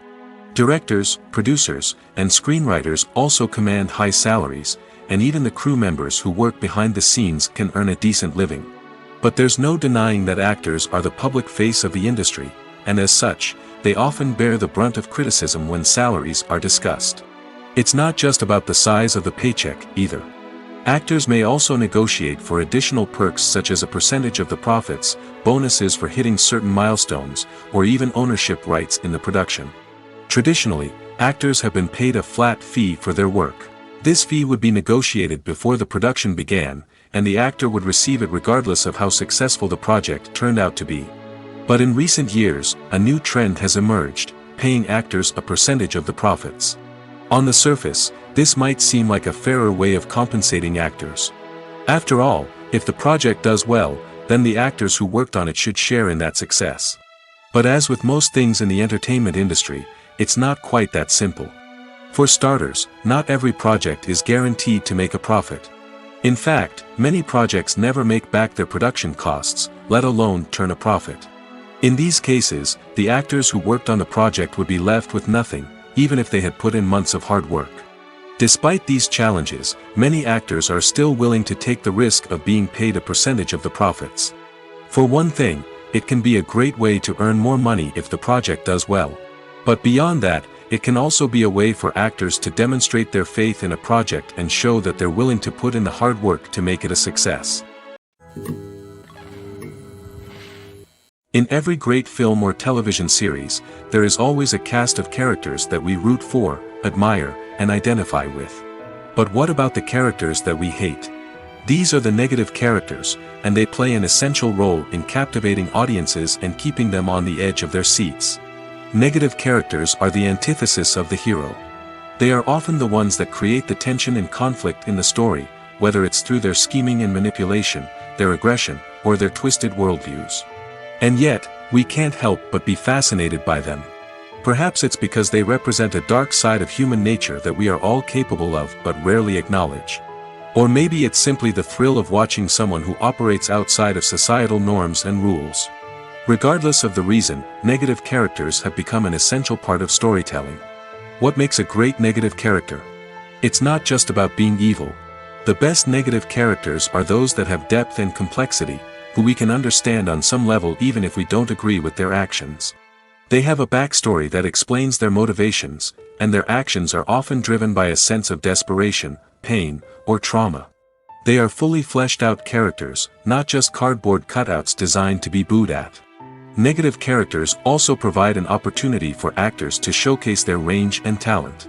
Directors, producers, and screenwriters also command high salaries, and even the crew members who work behind the scenes can earn a decent living. But there's no denying that actors are the public face of the industry, and as such, they often bear the brunt of criticism when salaries are discussed. It's not just about the size of the paycheck, either. Actors may also negotiate for additional perks such as a percentage of the profits, bonuses for hitting certain milestones, or even ownership rights in the production. Traditionally, actors have been paid a flat fee for their work. This fee would be negotiated before the production began, and the actor would receive it regardless of how successful the project turned out to be. But in recent years, a new trend has emerged, paying actors a percentage of the profits. On the surface, this might seem like a fairer way of compensating actors. After all, if the project does well, then the actors who worked on it should share in that success. But as with most things in the entertainment industry, it's not quite that simple. For starters, not every project is guaranteed to make a profit. In fact, many projects never make back their production costs, let alone turn a profit. In these cases, the actors who worked on the project would be left with nothing, even if they had put in months of hard work. Despite these challenges, many actors are still willing to take the risk of being paid a percentage of the profits. For one thing, it can be a great way to earn more money if the project does well. But beyond that, it can also be a way for actors to demonstrate their faith in a project and show that they're willing to put in the hard work to make it a success. In every great film or television series, there is always a cast of characters that we root for, admire, and identify with. But what about the characters that we hate? These are the negative characters, and they play an essential role in captivating audiences and keeping them on the edge of their seats. Negative characters are the antithesis of the hero. They are often the ones that create the tension and conflict in the story, whether it's through their scheming and manipulation, their aggression, or their twisted worldviews. And yet, we can't help but be fascinated by them. Perhaps it's because they represent a dark side of human nature that we are all capable of but rarely acknowledge. Or maybe it's simply the thrill of watching someone who operates outside of societal norms and rules. Regardless of the reason, negative characters have become an essential part of storytelling. What makes a great negative character? It's not just about being evil. The best negative characters are those that have depth and complexity, who we can understand on some level even if we don't agree with their actions. They have a backstory that explains their motivations, and their actions are often driven by a sense of desperation, pain, or trauma. They are fully fleshed out characters, not just cardboard cutouts designed to be booed at. Negative characters also provide an opportunity for actors to showcase their range and talent.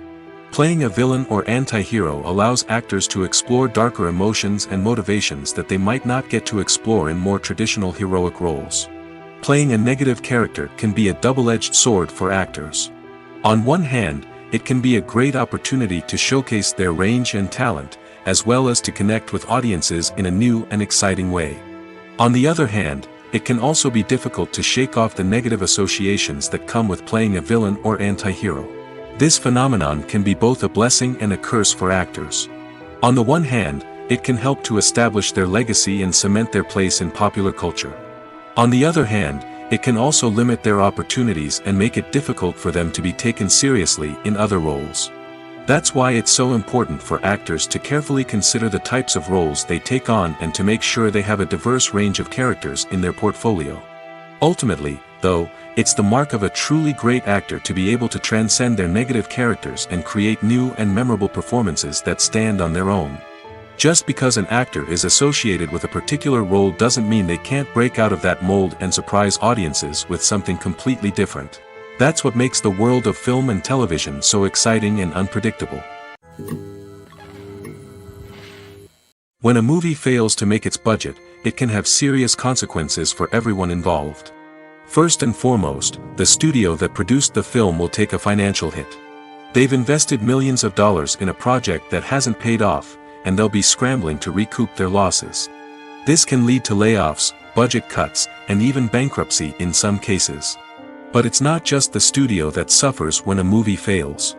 Playing a villain or anti-hero allows actors to explore darker emotions and motivations that they might not get to explore in more traditional heroic roles. Playing a negative character can be a double-edged sword for actors. On one hand, it can be a great opportunity to showcase their range and talent, as well as to connect with audiences in a new and exciting way. On the other hand, it can also be difficult to shake off the negative associations that come with playing a villain or anti-hero. This phenomenon can be both a blessing and a curse for actors. On the one hand, it can help to establish their legacy and cement their place in popular culture. On the other hand, it can also limit their opportunities and make it difficult for them to be taken seriously in other roles. That's why it's so important for actors to carefully consider the types of roles they take on and to make sure they have a diverse range of characters in their portfolio. Ultimately, though, it's the mark of a truly great actor to be able to transcend their negative characters and create new and memorable performances that stand on their own. Just because an actor is associated with a particular role doesn't mean they can't break out of that mold and surprise audiences with something completely different. That's what makes the world of film and television so exciting and unpredictable. When a movie fails to make its budget, it can have serious consequences for everyone involved. First and foremost, the studio that produced the film will take a financial hit. They've invested millions of dollars in a project that hasn't paid off, and they'll be scrambling to recoup their losses. This can lead to layoffs, budget cuts, and even bankruptcy in some cases. But it's not just the studio that suffers when a movie fails.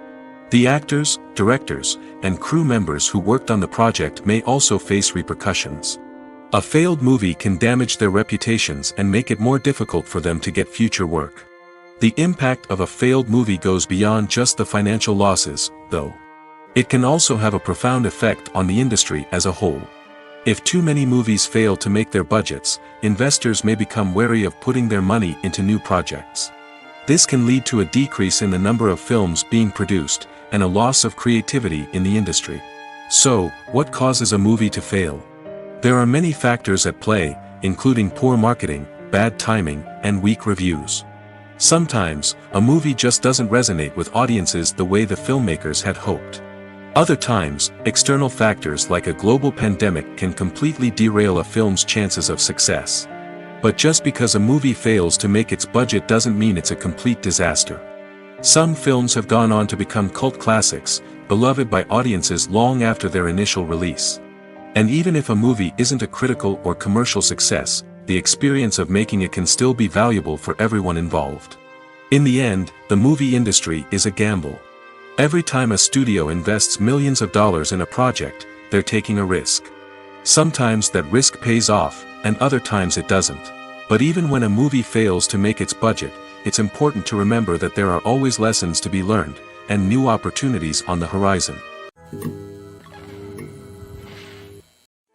The actors, directors, and crew members who worked on the project may also face repercussions. A failed movie can damage their reputations and make it more difficult for them to get future work. The impact of a failed movie goes beyond just the financial losses, though. It can also have a profound effect on the industry as a whole. If too many movies fail to make their budgets, investors may become wary of putting their money into new projects. This can lead to a decrease in the number of films being produced, and a loss of creativity in the industry. So, what causes a movie to fail? There are many factors at play, including poor marketing, bad timing, and weak reviews. Sometimes, a movie just doesn't resonate with audiences the way the filmmakers had hoped. Other times, external factors like a global pandemic can completely derail a film's chances of success. But just because a movie fails to make its budget doesn't mean it's a complete disaster. Some films have gone on to become cult classics, beloved by audiences long after their initial release. And even if a movie isn't a critical or commercial success, the experience of making it can still be valuable for everyone involved. In the end, the movie industry is a gamble. Every time a studio invests millions of dollars in a project, they're taking a risk. Sometimes that risk pays off, and other times it doesn't. But even when a movie fails to make its budget, it's important to remember that there are always lessons to be learned, and new opportunities on the horizon.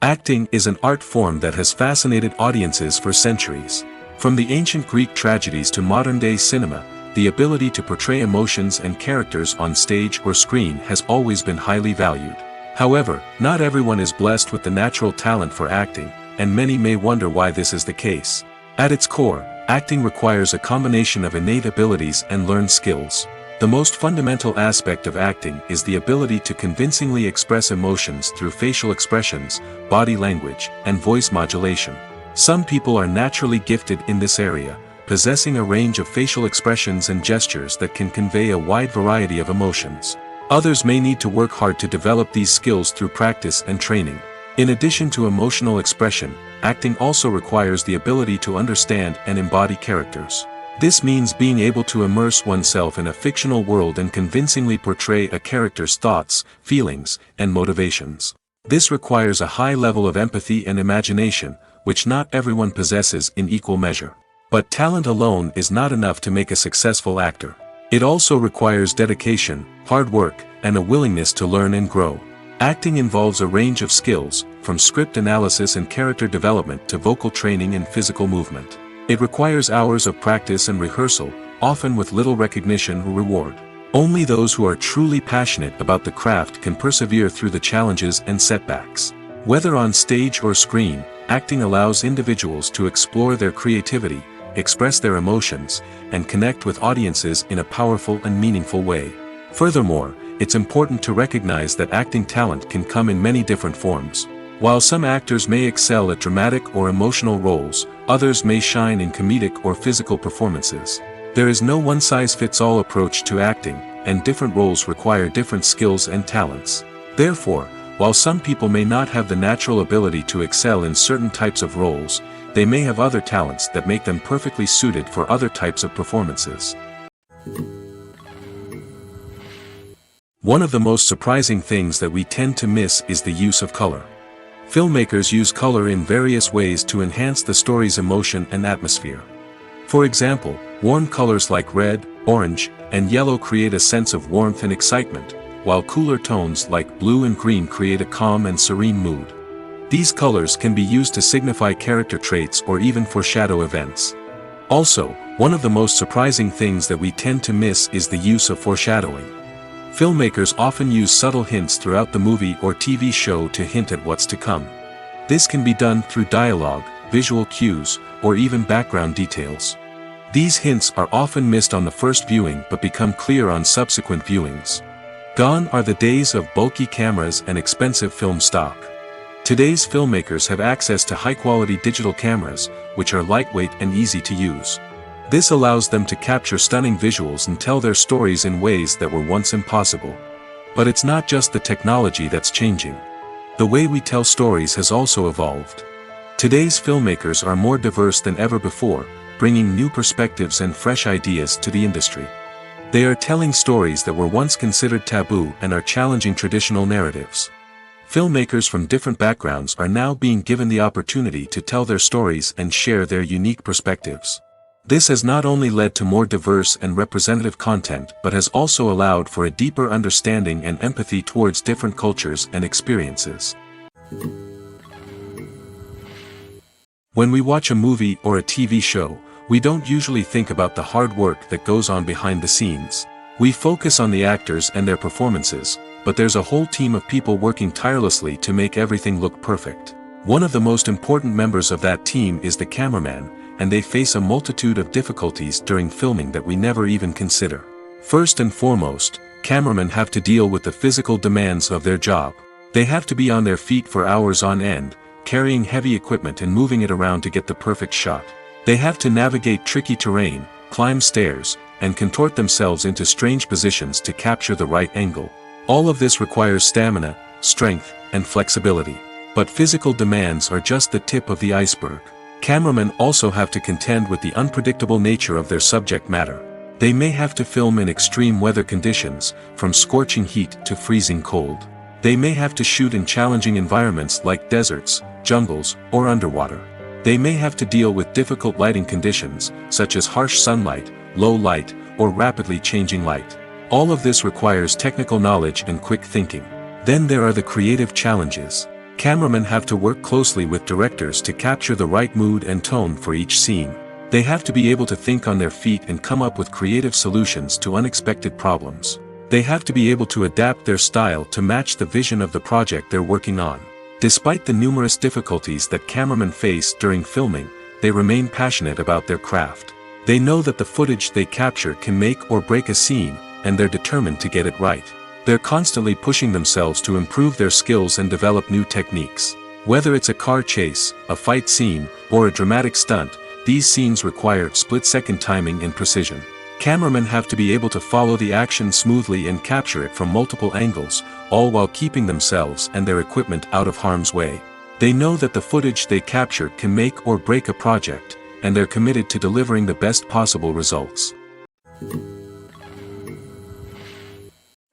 Acting is an art form that has fascinated audiences for centuries. From the ancient Greek tragedies to modern-day cinema, the ability to portray emotions and characters on stage or screen has always been highly valued. However, not everyone is blessed with the natural talent for acting, and many may wonder why this is the case. At its core, Acting requires a combination of innate abilities and learned skills. The most fundamental aspect of acting is the ability to convincingly express emotions through facial expressions, body language, and voice modulation. Some people are naturally gifted in this area, possessing a range of facial expressions and gestures that can convey a wide variety of emotions. Others may need to work hard to develop these skills through practice and training. In addition to emotional expression, acting also requires the ability to understand and embody characters. This means being able to immerse oneself in a fictional world and convincingly portray a character's thoughts, feelings, and motivations. This requires a high level of empathy and imagination, which not everyone possesses in equal measure. But talent alone is not enough to make a successful actor. It also requires dedication, hard work, and a willingness to learn and grow. Acting involves a range of skills, from script analysis and character development to vocal training and physical movement. It requires hours of practice and rehearsal, often with little recognition or reward. Only those who are truly passionate about the craft can persevere through the challenges and setbacks. Whether on stage or screen, acting allows individuals to explore their creativity, express their emotions, and connect with audiences in a powerful and meaningful way. Furthermore, it's important to recognize that acting talent can come in many different forms. While some actors may excel at dramatic or emotional roles, others may shine in comedic or physical performances. There is no one-size-fits-all approach to acting, and different roles require different skills and talents. Therefore, while some people may not have the natural ability to excel in certain types of roles, they may have other talents that make them perfectly suited for other types of performances. One of the most surprising things that we tend to miss is the use of color. Filmmakers use color in various ways to enhance the story's emotion and atmosphere. For example, warm colors like red, orange, and yellow create a sense of warmth and excitement, while cooler tones like blue and green create a calm and serene mood. These colors can be used to signify character traits or even foreshadow events. Also, one of the most surprising things that we tend to miss is the use of foreshadowing. Filmmakers often use subtle hints throughout the movie or TV show to hint at what's to come. This can be done through dialogue, visual cues, or even background details. These hints are often missed on the first viewing but become clear on subsequent viewings. Gone are the days of bulky cameras and expensive film stock. Today's filmmakers have access to high-quality digital cameras, which are lightweight and easy to use. This allows them to capture stunning visuals and tell their stories in ways that were once impossible. But it's not just the technology that's changing. The way we tell stories has also evolved. Today's filmmakers are more diverse than ever before, bringing new perspectives and fresh ideas to the industry. They are telling stories that were once considered taboo and are challenging traditional narratives. Filmmakers from different backgrounds are now being given the opportunity to tell their stories and share their unique perspectives. This has not only led to more diverse and representative content but has also allowed for a deeper understanding and empathy towards different cultures and experiences. When we watch a movie or a TV show, we don't usually think about the hard work that goes on behind the scenes. We focus on the actors and their performances, but there's a whole team of people working tirelessly to make everything look perfect. One of the most important members of that team is the cameraman, and they face a multitude of difficulties during filming that we never even consider. First and foremost, cameramen have to deal with the physical demands of their job. They have to be on their feet for hours on end, carrying heavy equipment and moving it around to get the perfect shot. They have to navigate tricky terrain, climb stairs, and contort themselves into strange positions to capture the right angle. All of this requires stamina, strength, and flexibility. But physical demands are just the tip of the iceberg. Cameramen also have to contend with the unpredictable nature of their subject matter. They may have to film in extreme weather conditions, from scorching heat to freezing cold. They may have to shoot in challenging environments like deserts, jungles, or underwater. They may have to deal with difficult lighting conditions, such as harsh sunlight, low light, or rapidly changing light. All of this requires technical knowledge and quick thinking. Then there are the creative challenges. Cameramen have to work closely with directors to capture the right mood and tone for each scene. They have to be able to think on their feet and come up with creative solutions to unexpected problems. They have to be able to adapt their style to match the vision of the project they're working on. Despite the numerous difficulties that cameramen face during filming, they remain passionate about their craft. They know that the footage they capture can make or break a scene, and they're determined to get it right. They're constantly pushing themselves to improve their skills and develop new techniques. Whether it's a car chase, a fight scene, or a dramatic stunt, these scenes require split-second timing and precision. Cameramen have to be able to follow the action smoothly and capture it from multiple angles, all while keeping themselves and their equipment out of harm's way. They know that the footage they capture can make or break a project, and they're committed to delivering the best possible results.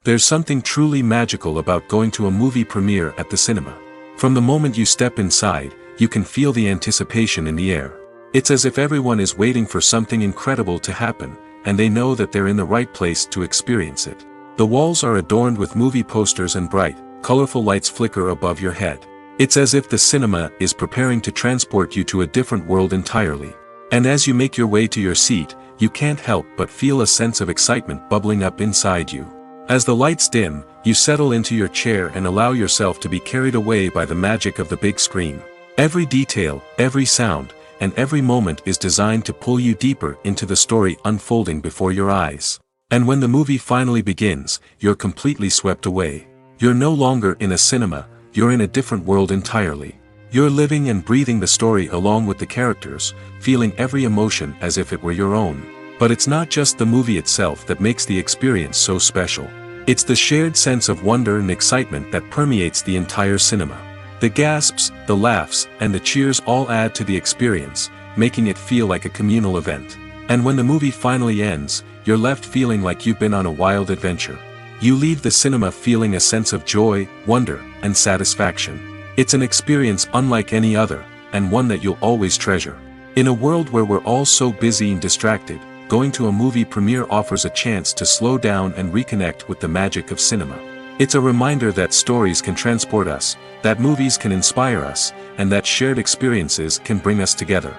There's something truly magical about going to a movie premiere at the cinema. From the moment you step inside, you can feel the anticipation in the air. It's as if everyone is waiting for something incredible to happen, and they know that they're in the right place to experience it. The walls are adorned with movie posters and bright, colorful lights flicker above your head. It's as if the cinema is preparing to transport you to a different world entirely. And as you make your way to your seat, you can't help but feel a sense of excitement bubbling up inside you. As the lights dim, you settle into your chair and allow yourself to be carried away by the magic of the big screen. Every detail, every sound, and every moment is designed to pull you deeper into the story unfolding before your eyes. And when the movie finally begins, you're completely swept away. You're no longer in a cinema, you're in a different world entirely. You're living and breathing the story along with the characters, feeling every emotion as if it were your own. But it's not just the movie itself that makes the experience so special. It's the shared sense of wonder and excitement that permeates the entire cinema. The gasps, the laughs, and the cheers all add to the experience, making it feel like a communal event. And when the movie finally ends, you're left feeling like you've been on a wild adventure. You leave the cinema feeling a sense of joy, wonder, and satisfaction. It's an experience unlike any other, and one that you'll always treasure. In a world where we're all so busy and distracted, going to a movie premiere offers a chance to slow down and reconnect with the magic of cinema. It's a reminder that stories can transport us, that movies can inspire us, and that shared experiences can bring us together.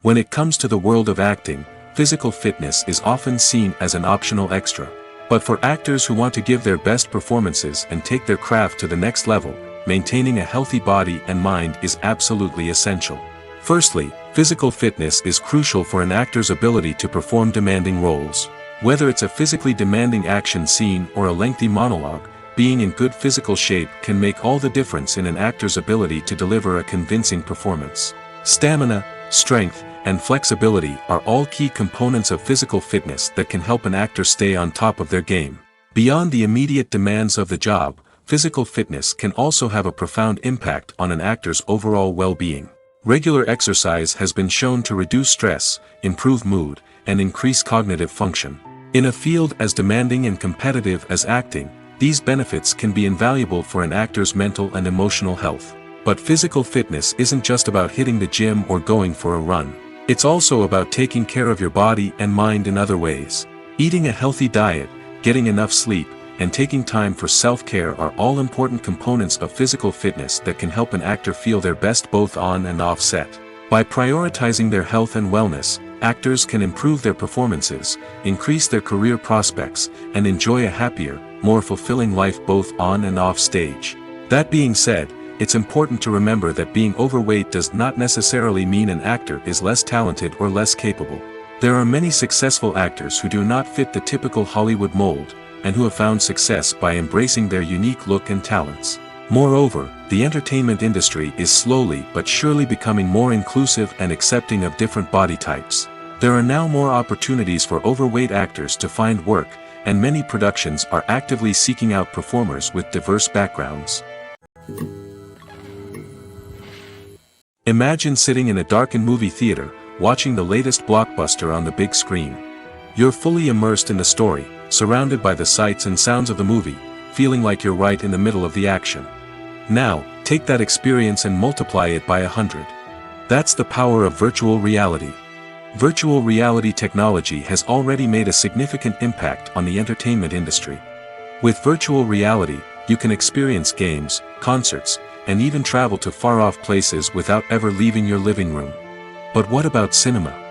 When it comes to the world of acting, physical fitness is often seen as an optional extra. But for actors who want to give their best performances and take their craft to the next level, maintaining a healthy body and mind is absolutely essential. Firstly, physical fitness is crucial for an actor's ability to perform demanding roles. Whether it's a physically demanding action scene or a lengthy monologue, being in good physical shape can make all the difference in an actor's ability to deliver a convincing performance. Stamina, strength, and flexibility are all key components of physical fitness that can help an actor stay on top of their game. Beyond the immediate demands of the job, physical fitness can also have a profound impact on an actor's overall well-being. Regular exercise has been shown to reduce stress, improve mood, and increase cognitive function. In a field as demanding and competitive as acting, these benefits can be invaluable for an actor's mental and emotional health. But physical fitness isn't just about hitting the gym or going for a run. It's also about taking care of your body and mind in other ways. Eating a healthy diet, getting enough sleep, and taking time for self-care are all important components of physical fitness that can help an actor feel their best both on and off set. By prioritizing their health and wellness, actors can improve their performances, increase their career prospects, and enjoy a happier, more fulfilling life both on and off stage. That being said, it's important to remember that being overweight does not necessarily mean an actor is less talented or less capable. There are many successful actors who do not fit the typical Hollywood mold, and who have found success by embracing their unique look and talents. Moreover, the entertainment industry is slowly but surely becoming more inclusive and accepting of different body types. There are now more opportunities for overweight actors to find work, and many productions are actively seeking out performers with diverse backgrounds. Imagine sitting in a darkened movie theater, watching the latest blockbuster on the big screen. You're fully immersed in the story, surrounded by the sights and sounds of the movie, feeling like you're right in the middle of the action. Now, take that experience and multiply it by 100. That's the power of virtual reality. Virtual reality technology has already made a significant impact on the entertainment industry. With virtual reality, you can experience games, concerts, and even travel to far-off places without ever leaving your living room. But what about cinema?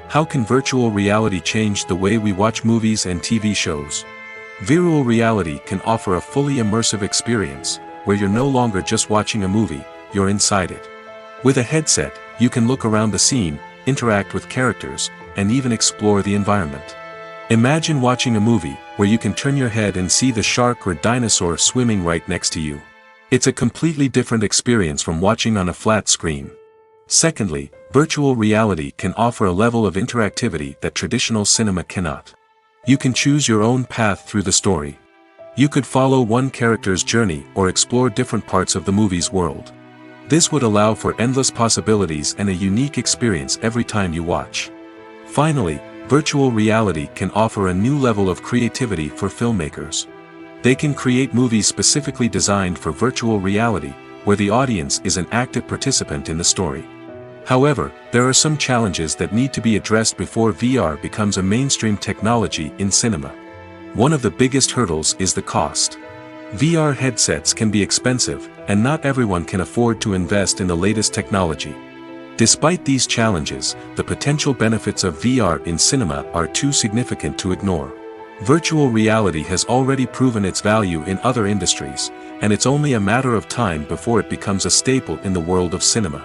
How can virtual reality change the way we watch movies and TV shows? Virtual reality can offer a fully immersive experience, where you're no longer just watching a movie, you're inside it. With a headset, you can look around the scene, interact with characters, and even explore the environment. Imagine watching a movie where you can turn your head and see the shark or dinosaur swimming right next to you. It's a completely different experience from watching on a flat screen. Secondly, virtual reality can offer a level of interactivity that traditional cinema cannot. You can choose your own path through the story. You could follow one character's journey or explore different parts of the movie's world. This would allow for endless possibilities and a unique experience every time you watch. Finally, virtual reality can offer a new level of creativity for filmmakers. They can create movies specifically designed for virtual reality, where the audience is an active participant in the story. However, there are some challenges that need to be addressed before VR becomes a mainstream technology in cinema. One of the biggest hurdles is the cost. VR headsets can be expensive, and not everyone can afford to invest in the latest technology. Despite these challenges, the potential benefits of VR in cinema are too significant to ignore. Virtual reality has already proven its value in other industries, and it's only a matter of time before it becomes a staple in the world of cinema.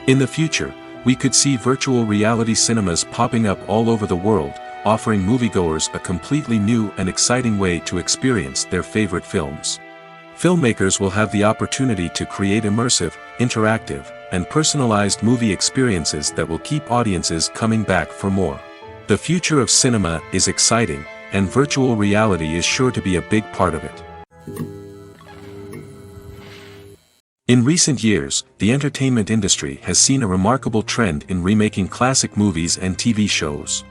In the future, we could see virtual reality cinemas popping up all over the world, offering moviegoers a completely new and exciting way to experience their favorite films. Filmmakers will have the opportunity to create immersive, interactive, and personalized movie experiences that will keep audiences coming back for more. The future of cinema is exciting, and virtual reality is sure to be a big part of it. In recent years, the entertainment industry has seen a remarkable trend in remaking classic movies and TV shows.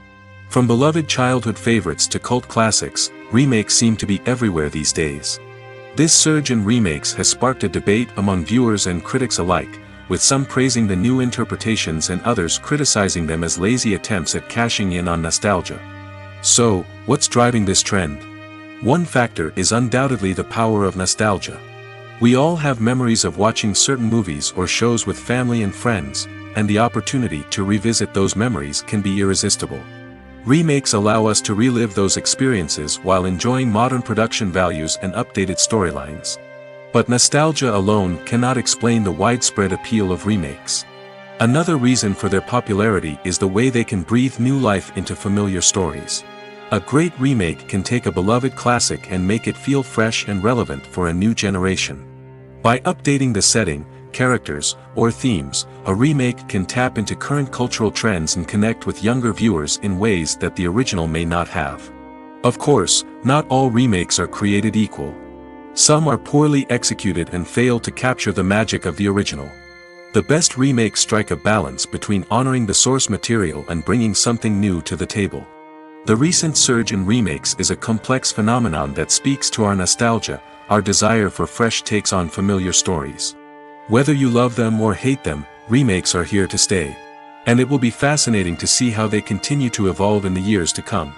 From beloved childhood favorites to cult classics, remakes seem to be everywhere these days. This surge in remakes has sparked a debate among viewers and critics alike, with some praising the new interpretations and others criticizing them as lazy attempts at cashing in on nostalgia. So, what's driving this trend? One factor is undoubtedly the power of nostalgia. We all have memories of watching certain movies or shows with family and friends, and the opportunity to revisit those memories can be irresistible. Remakes allow us to relive those experiences while enjoying modern production values and updated storylines. But nostalgia alone cannot explain the widespread appeal of remakes. Another reason for their popularity is the way they can breathe new life into familiar stories. A great remake can take a beloved classic and make it feel fresh and relevant for a new generation. By updating the setting, characters, or themes, a remake can tap into current cultural trends and connect with younger viewers in ways that the original may not have. Of course, not all remakes are created equal. Some are poorly executed and fail to capture the magic of the original. The best remakes strike a balance between honoring the source material and bringing something new to the table. The recent surge in remakes is a complex phenomenon that speaks to our nostalgia, our desire for fresh takes on familiar stories. Whether you love them or hate them, remakes are here to stay. And it will be fascinating to see how they continue to evolve in the years to come.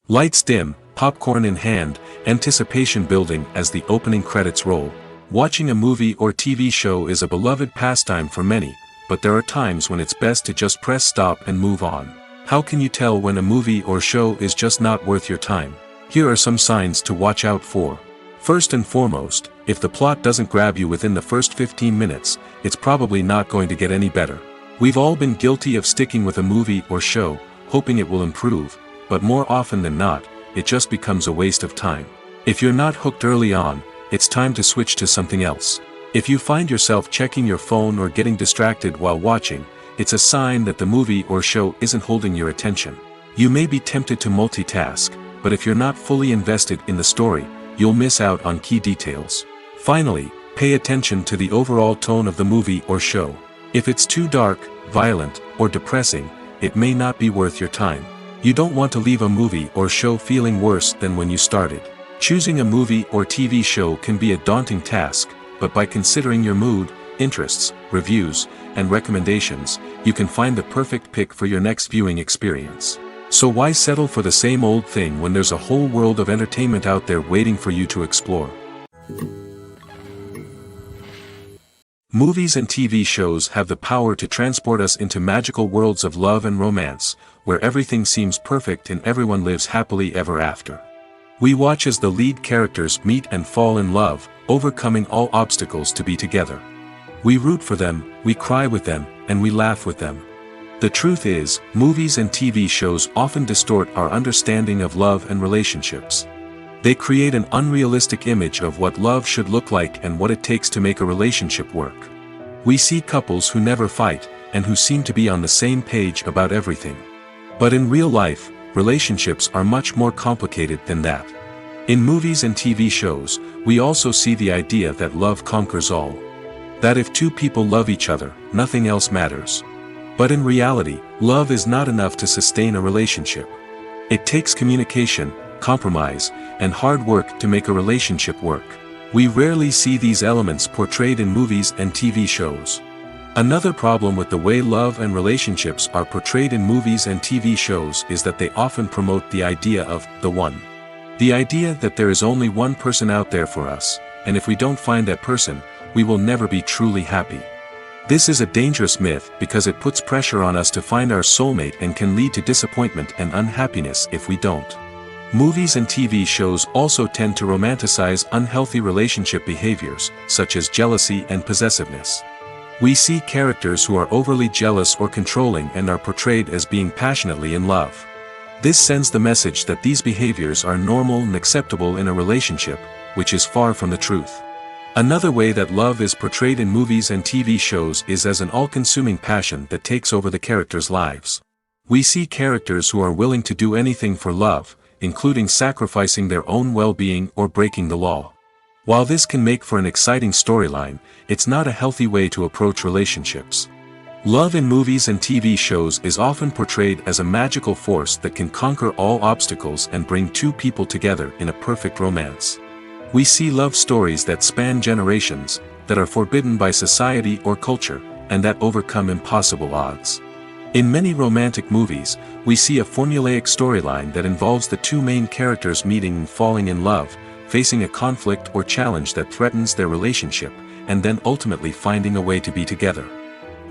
Lights dim, popcorn in hand, anticipation building as the opening credits roll. Watching a movie or TV show is a beloved pastime for many, but there are times when it's best to just press stop and move on. How can you tell when a movie or show is just not worth your time? Here are some signs to watch out for. First and foremost, if the plot doesn't grab you within the first 15 minutes, it's probably not going to get any better. We've all been guilty of sticking with a movie or show, hoping it will improve, but more often than not, it just becomes a waste of time. If you're not hooked early on, it's time to switch to something else. If you find yourself checking your phone or getting distracted while watching, it's a sign that the movie or show isn't holding your attention. You may be tempted to multitask, but if you're not fully invested in the story, you'll miss out on key details. Finally, pay attention to the overall tone of the movie or show. If it's too dark, violent, or depressing, it may not be worth your time. You don't want to leave a movie or show feeling worse than when you started. Choosing a movie or TV show can be a daunting task, but by considering your mood, interests, reviews, and recommendations, you can find the perfect pick for your next viewing experience. So why settle for the same old thing when there's a whole world of entertainment out there waiting for you to explore? Movies and TV shows have the power to transport us into magical worlds of love and romance, where everything seems perfect and everyone lives happily ever after. We watch as the lead characters meet and fall in love, overcoming all obstacles to be together. We root for them, we cry with them, and we laugh with them. The truth is, movies and TV shows often distort our understanding of love and relationships. They create an unrealistic image of what love should look like and what it takes to make a relationship work. We see couples who never fight, and who seem to be on the same page about everything. But in real life, relationships are much more complicated than that. In movies and TV shows, we also see the idea that love conquers all. That if two people love each other, nothing else matters. But in reality, love is not enough to sustain a relationship. It takes communication, compromise, and hard work to make a relationship work. We rarely see these elements portrayed in movies and TV shows. Another problem with the way love and relationships are portrayed in movies and TV shows is that they often promote the idea of the one. The idea that there is only one person out there for us, and if we don't find that person, we will never be truly happy. This is a dangerous myth because it puts pressure on us to find our soulmate and can lead to disappointment and unhappiness if we don't. Movies and TV shows also tend to romanticize unhealthy relationship behaviors, such as jealousy and possessiveness. We see characters who are overly jealous or controlling and are portrayed as being passionately in love. This sends the message that these behaviors are normal and acceptable in a relationship, which is far from the truth. Another way that love is portrayed in movies and TV shows is as an all-consuming passion that takes over the characters' lives. We see characters who are willing to do anything for love, including sacrificing their own well-being or breaking the law. While this can make for an exciting storyline, it's not a healthy way to approach relationships. Love in movies and TV shows is often portrayed as a magical force that can conquer all obstacles and bring two people together in a perfect romance. We see love stories that span generations, that are forbidden by society or culture, and that overcome impossible odds. In many romantic movies, we see a formulaic storyline that involves the two main characters meeting and falling in love, facing a conflict or challenge that threatens their relationship, and then ultimately finding a way to be together.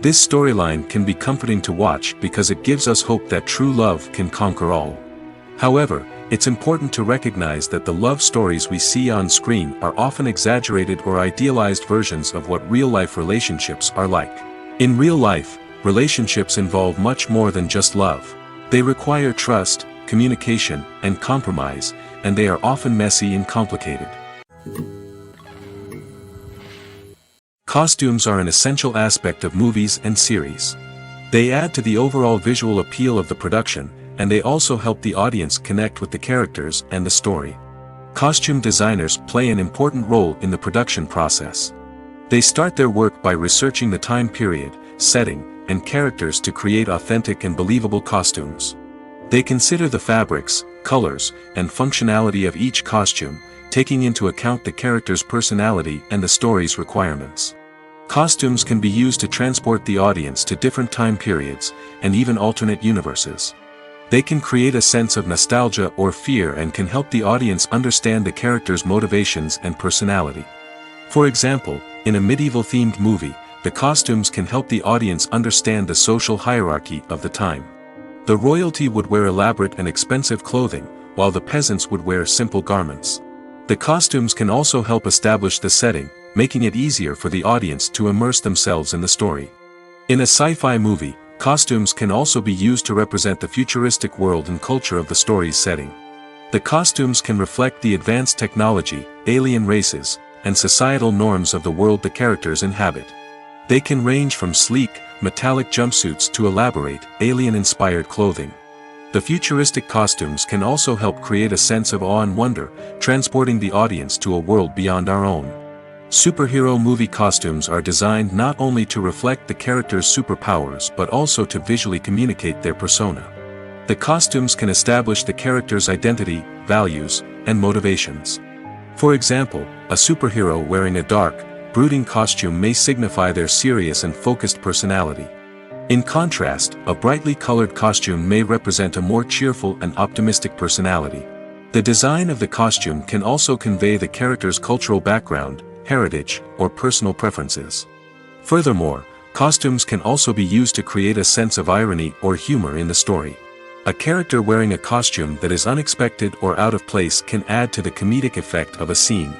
This storyline can be comforting to watch because it gives us hope that true love can conquer all. However, it's important to recognize that the love stories we see on screen are often exaggerated or idealized versions of what real-life relationships are like. In real life, relationships involve much more than just love. They require trust, communication, and compromise, and they are often messy and complicated. Costumes are an essential aspect of movies and series. They add to the overall visual appeal of the production, and they also help the audience connect with the characters and the story. Costume designers play an important role in the production process. They start their work by researching the time period, setting, and characters to create authentic and believable costumes. They consider the fabrics, colors, and functionality of each costume, taking into account the character's personality and the story's requirements. Costumes can be used to transport the audience to different time periods, and even alternate universes. They can create a sense of nostalgia or fear and can help the audience understand the character's motivations and personality. For example, in a medieval-themed movie, the costumes can help the audience understand the social hierarchy of the time. The royalty would wear elaborate and expensive clothing, while the peasants would wear simple garments. The costumes can also help establish the setting, making it easier for the audience to immerse themselves in the story. In a sci-fi movie, costumes can also be used to represent the futuristic world and culture of the story's setting. The costumes can reflect the advanced technology, alien races, and societal norms of the world the characters inhabit. They can range from sleek, metallic jumpsuits to elaborate, alien-inspired clothing. The futuristic costumes can also help create a sense of awe and wonder, transporting the audience to a world beyond our own. Superhero movie costumes are designed not only to reflect the character's superpowers but also to visually communicate their persona. The costumes can establish the character's identity, values, and motivations. For example, a superhero wearing a dark, brooding costume may signify their serious and focused personality. In contrast, a brightly colored costume may represent a more cheerful and optimistic personality. The design of the costume can also convey the character's cultural background, heritage, or personal preferences. Furthermore, costumes can also be used to create a sense of irony or humor in the story. A character wearing a costume that is unexpected or out of place can add to the comedic effect of a scene.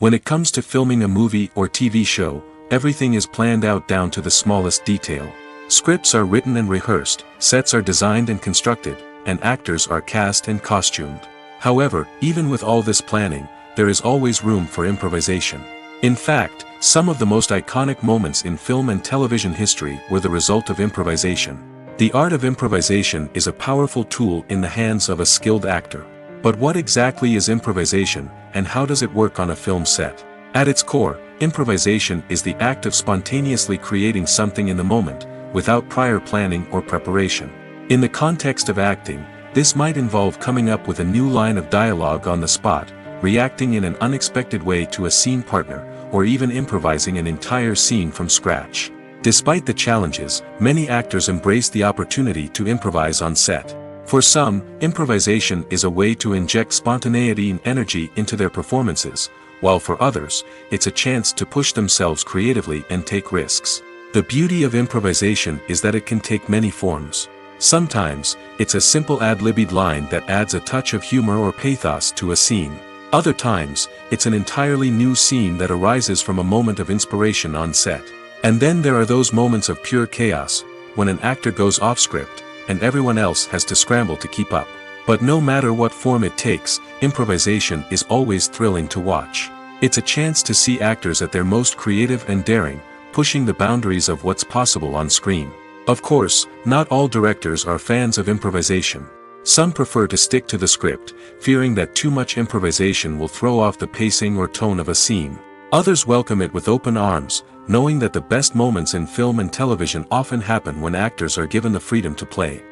When it comes to filming a movie or TV show, everything is planned out down to the smallest detail. Scripts are written and rehearsed, sets are designed and constructed, and actors are cast and costumed. However, even with all this planning, there is always room for improvisation. In fact, some of the most iconic moments in film and television history were the result of improvisation. The art of improvisation is a powerful tool in the hands of a skilled actor. But what exactly is improvisation, and how does it work on a film set? At its core, improvisation is the act of spontaneously creating something in the moment, without prior planning or preparation. In the context of acting, this might involve coming up with a new line of dialogue on the spot, reacting in an unexpected way to a scene partner, or even improvising an entire scene from scratch. Despite the challenges, many actors embrace the opportunity to improvise on set. For some, improvisation is a way to inject spontaneity and energy into their performances, while for others, it's a chance to push themselves creatively and take risks. The beauty of improvisation is that it can take many forms. Sometimes, it's a simple ad-libbed line that adds a touch of humor or pathos to a scene. Other times, it's an entirely new scene that arises from a moment of inspiration on set. And then there are those moments of pure chaos, when an actor goes off script, and everyone else has to scramble to keep up. But no matter what form it takes, improvisation is always thrilling to watch. It's a chance to see actors at their most creative and daring, pushing the boundaries of what's possible on screen. Of course, not all directors are fans of improvisation. Some prefer to stick to the script, fearing that too much improvisation will throw off the pacing or tone of a scene. Others welcome it with open arms, knowing that the best moments in film and television often happen when actors are given the freedom to play.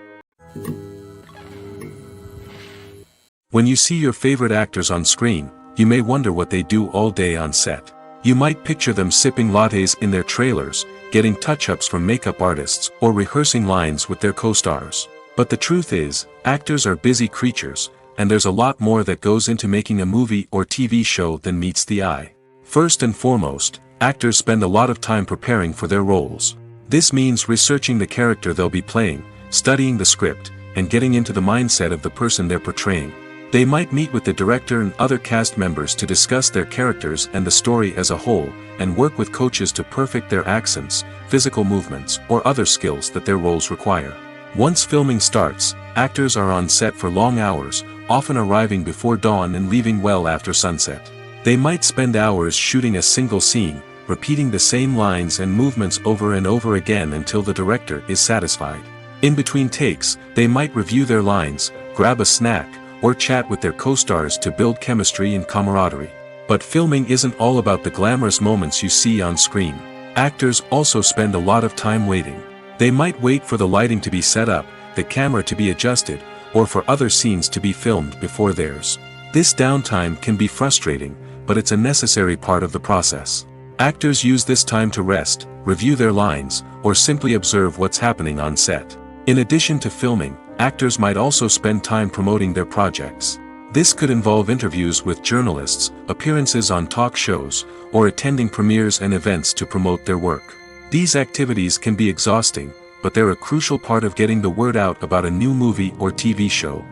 When you see your favorite actors on screen, you may wonder what they do all day on set. You might picture them sipping lattes in their trailers, getting touch-ups from makeup artists, or rehearsing lines with their co-stars. But the truth is, actors are busy creatures, and there's a lot more that goes into making a movie or TV show than meets the eye. First and foremost, actors spend a lot of time preparing for their roles. This means researching the character they'll be playing, studying the script, and getting into the mindset of the person they're portraying. They might meet with the director and other cast members to discuss their characters and the story as a whole, and work with coaches to perfect their accents, physical movements, or other skills that their roles require. Once filming starts, actors are on set for long hours, often arriving before dawn and leaving well after sunset. They might spend hours shooting a single scene, repeating the same lines and movements over and over again until the director is satisfied. In between takes, they might review their lines, grab a snack, or chat with their co-stars to build chemistry and camaraderie. But filming isn't all about the glamorous moments you see on screen. Actors also spend a lot of time waiting. They might wait for the lighting to be set up, the camera to be adjusted, or for other scenes to be filmed before theirs. This downtime can be frustrating, but it's a necessary part of the process. Actors use this time to rest, review their lines, or simply observe what's happening on set. In addition to filming, actors might also spend time promoting their projects. This could involve interviews with journalists, appearances on talk shows, or attending premieres and events to promote their work. These activities can be exhausting, but they're a crucial part of getting the word out about a new movie or TV show.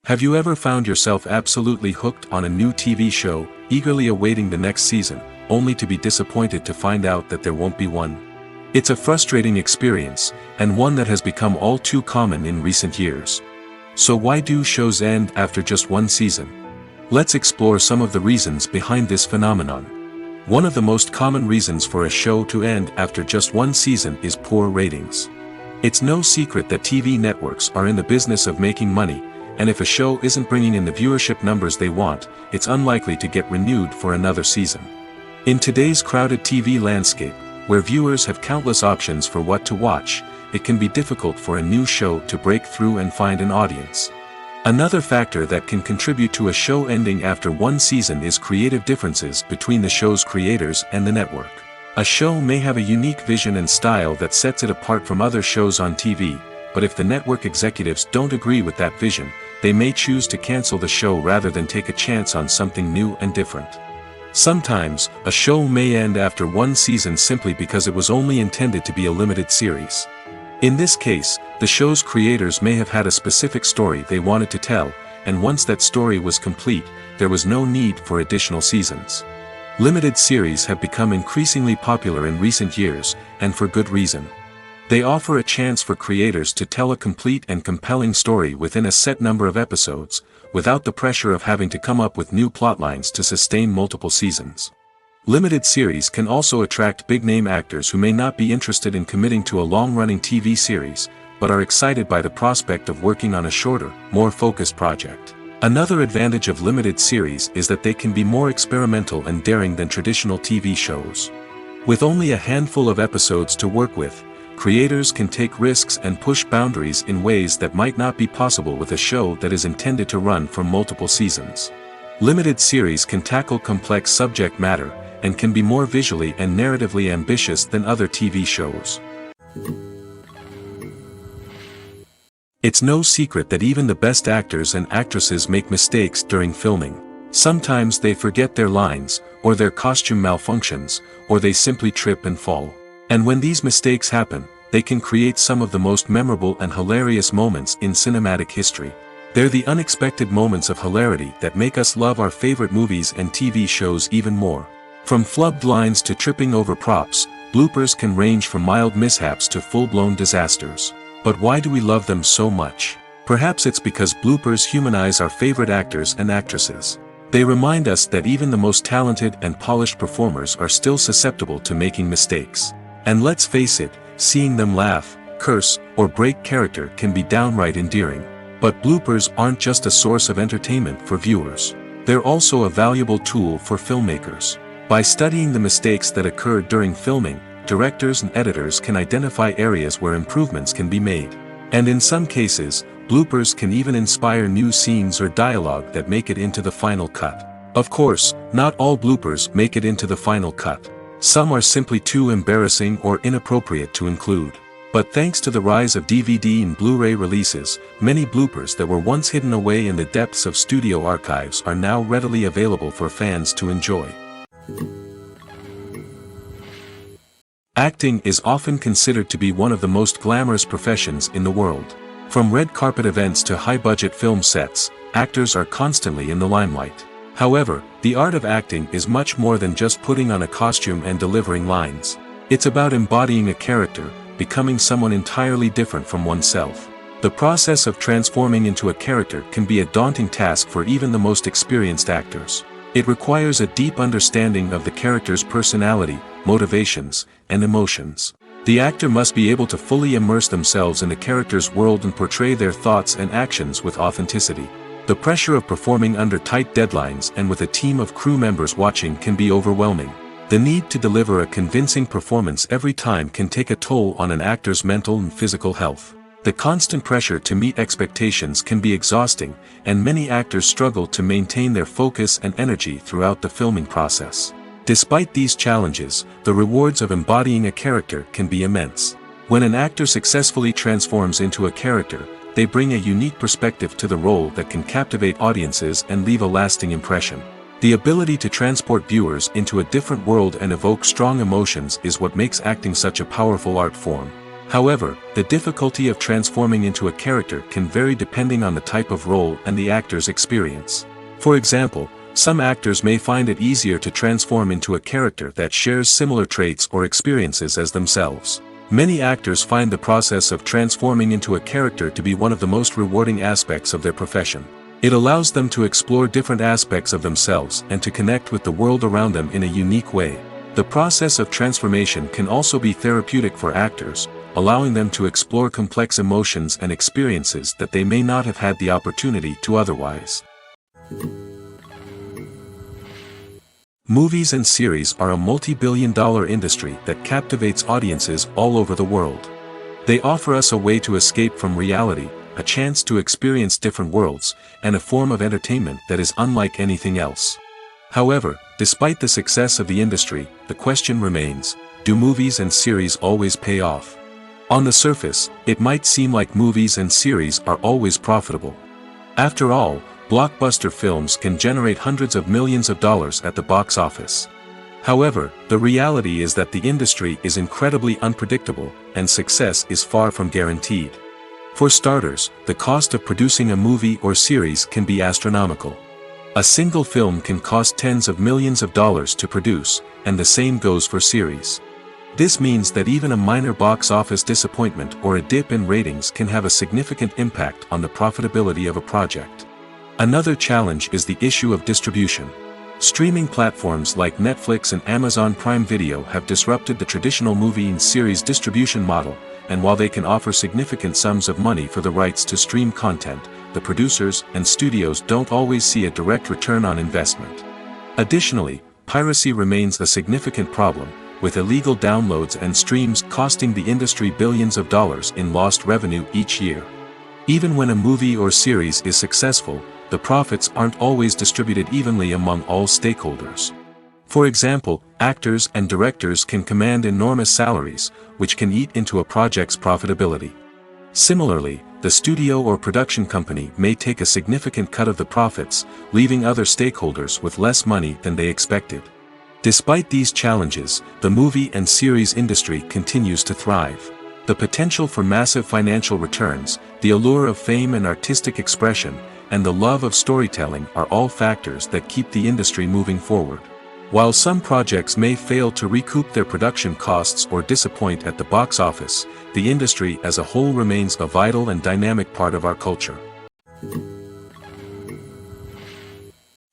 Have you ever found yourself absolutely hooked on a new TV show, eagerly awaiting the next season, only to be disappointed to find out that there won't be one? It's a frustrating experience, and one that has become all too common in recent years. So why do shows end after just one season? Let's explore some of the reasons behind this phenomenon. One of the most common reasons for a show to end after just one season is poor ratings. It's no secret that TV networks are in the business of making money, and if a show isn't bringing in the viewership numbers they want, it's unlikely to get renewed for another season. In today's crowded TV landscape, where viewers have countless options for what to watch, it can be difficult for a new show to break through and find an audience. Another factor that can contribute to a show ending after one season is creative differences between the show's creators and the network. A show may have a unique vision and style that sets it apart from other shows on TV, but if the network executives don't agree with that vision, they may choose to cancel the show rather than take a chance on something new and different. Sometimes, a show may end after one season simply because it was only intended to be a limited series. In this case, the show's creators may have had a specific story they wanted to tell, and once that story was complete, there was no need for additional seasons. Limited series have become increasingly popular in recent years, and for good reason. They offer a chance for creators to tell a complete and compelling story within a set number of episodes, without the pressure of having to come up with new plotlines to sustain multiple seasons. Limited series can also attract big-name actors who may not be interested in committing to a long-running TV series, but are excited by the prospect of working on a shorter, more focused project. Another advantage of limited series is that they can be more experimental and daring than traditional TV shows. With only a handful of episodes to work with, creators can take risks and push boundaries in ways that might not be possible with a show that is intended to run for multiple seasons. Limited series can tackle complex subject matter, and can be more visually and narratively ambitious than other TV shows. It's no secret that even the best actors and actresses make mistakes during filming. Sometimes they forget their lines, or their costume malfunctions, or they simply trip and fall. And when these mistakes happen, they can create some of the most memorable and hilarious moments in cinematic history. They're the unexpected moments of hilarity that make us love our favorite movies and TV shows even more. From flubbed lines to tripping over props, bloopers can range from mild mishaps to full-blown disasters. But why do we love them so much? Perhaps it's because bloopers humanize our favorite actors and actresses. They remind us that even the most talented and polished performers are still susceptible to making mistakes. And let's face it, seeing them laugh, curse, or break character can be downright endearing. But bloopers aren't just a source of entertainment for viewers. They're also a valuable tool for filmmakers. By studying the mistakes that occurred during filming, directors and editors can identify areas where improvements can be made. And in some cases, bloopers can even inspire new scenes or dialogue that make it into the final cut. Of course, not all bloopers make it into the final cut. Some are simply too embarrassing or inappropriate to include. But thanks to the rise of DVD and Blu-ray releases, many bloopers that were once hidden away in the depths of studio archives are now readily available for fans to enjoy. Acting is often considered to be one of the most glamorous professions in the world. From red carpet events to high-budget film sets, actors are constantly in the limelight. However, the art of acting is much more than just putting on a costume and delivering lines. It's about embodying a character, becoming someone entirely different from oneself. The process of transforming into a character can be a daunting task for even the most experienced actors. It requires a deep understanding of the character's personality, motivations, and emotions. The actor must be able to fully immerse themselves in the character's world and portray their thoughts and actions with authenticity. The pressure of performing under tight deadlines and with a team of crew members watching can be overwhelming. The need to deliver a convincing performance every time can take a toll on an actor's mental and physical health. The constant pressure to meet expectations can be exhausting, and many actors struggle to maintain their focus and energy throughout the filming process. Despite these challenges, the rewards of embodying a character can be immense. When an actor successfully transforms into a character, they bring a unique perspective to the role that can captivate audiences and leave a lasting impression. The ability to transport viewers into a different world and evoke strong emotions is what makes acting such a powerful art form. However, the difficulty of transforming into a character can vary depending on the type of role and the actor's experience. For example, some actors may find it easier to transform into a character that shares similar traits or experiences as themselves. Many actors find the process of transforming into a character to be one of the most rewarding aspects of their profession. It allows them to explore different aspects of themselves and to connect with the world around them in a unique way. The process of transformation can also be therapeutic for actors, allowing them to explore complex emotions and experiences that they may not have had the opportunity to otherwise. Movies and series are a multi-billion-dollar industry that captivates audiences all over the world. They offer us a way to escape from reality, a chance to experience different worlds, and a form of entertainment that is unlike anything else. However, despite the success of the industry, the question remains, do movies and series always pay off? On the surface, it might seem like movies and series are always profitable. After all, blockbuster films can generate hundreds of millions of dollars at the box office. However, the reality is that the industry is incredibly unpredictable, and success is far from guaranteed. For starters, the cost of producing a movie or series can be astronomical. A single film can cost tens of millions of dollars to produce, and the same goes for series. This means that even a minor box office disappointment or a dip in ratings can have a significant impact on the profitability of a project. Another challenge is the issue of distribution. Streaming platforms like Netflix and Amazon Prime Video have disrupted the traditional movie and series distribution model, and while they can offer significant sums of money for the rights to stream content, the producers and studios don't always see a direct return on investment. Additionally, piracy remains a significant problem, with illegal downloads and streams costing the industry billions of dollars in lost revenue each year. Even when a movie or series is successful, the profits aren't always distributed evenly among all stakeholders. For example, actors and directors can command enormous salaries, which can eat into a project's profitability. Similarly, the studio or production company may take a significant cut of the profits, leaving other stakeholders with less money than they expected. Despite these challenges, the movie and series industry continues to thrive. The potential for massive financial returns, the allure of fame and artistic expression, and the love of storytelling are all factors that keep the industry moving forward. While some projects may fail to recoup their production costs or disappoint at the box office, the industry as a whole remains a vital and dynamic part of our culture.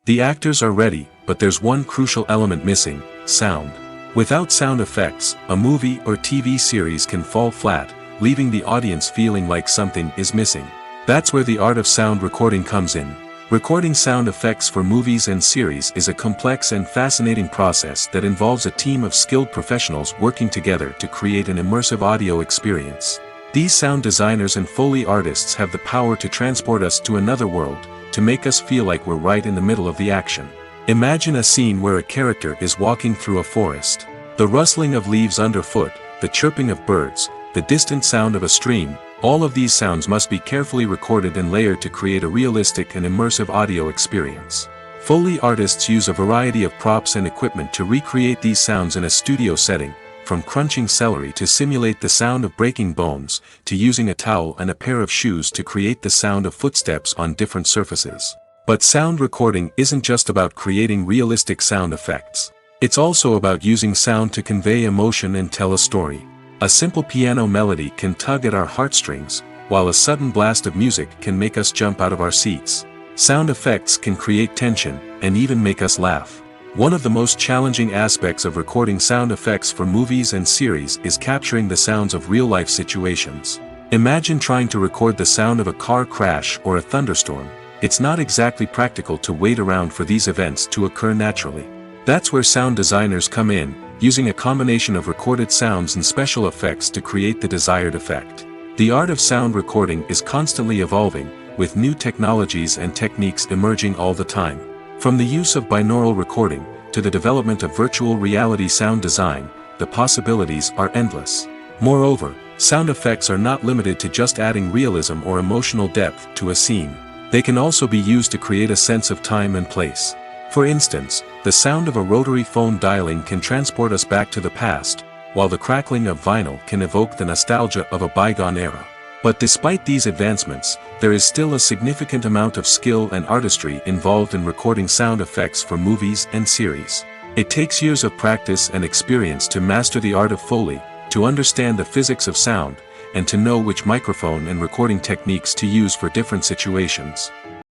The actors are ready, but there's one crucial element missing: sound. Without sound effects, a movie or TV series can fall flat, leaving the audience feeling like something is missing. That's where the art of sound recording comes in. Recording sound effects for movies and series is a complex and fascinating process that involves a team of skilled professionals working together to create an immersive audio experience. These sound designers and Foley artists have the power to transport us to another world, to make us feel like we're right in the middle of the action. Imagine a scene where a character is walking through a forest. The rustling of leaves underfoot, the chirping of birds, the distant sound of a stream, all of these sounds must be carefully recorded and layered to create a realistic and immersive audio experience. Foley artists use a variety of props and equipment to recreate these sounds in a studio setting, from crunching celery to simulate the sound of breaking bones, to using a towel and a pair of shoes to create the sound of footsteps on different surfaces. But sound recording isn't just about creating realistic sound effects. It's also about using sound to convey emotion and tell a story. A simple piano melody can tug at our heartstrings, while a sudden blast of music can make us jump out of our seats. Sound effects can create tension, and even make us laugh. One of the most challenging aspects of recording sound effects for movies and series is capturing the sounds of real-life situations. Imagine trying to record the sound of a car crash or a thunderstorm. It's not exactly practical to wait around for these events to occur naturally. That's where sound designers come in, using a combination of recorded sounds and special effects to create the desired effect. The art of sound recording is constantly evolving, with new technologies and techniques emerging all the time. From the use of binaural recording, to the development of virtual reality sound design, the possibilities are endless. Moreover, sound effects are not limited to just adding realism or emotional depth to a scene. They can also be used to create a sense of time and place. For instance, the sound of a rotary phone dialing can transport us back to the past, while the crackling of vinyl can evoke the nostalgia of a bygone era. But despite these advancements, there is still a significant amount of skill and artistry involved in recording sound effects for movies and series. It takes years of practice and experience to master the art of Foley, to understand the physics of sound, and to know which microphone and recording techniques to use for different situations.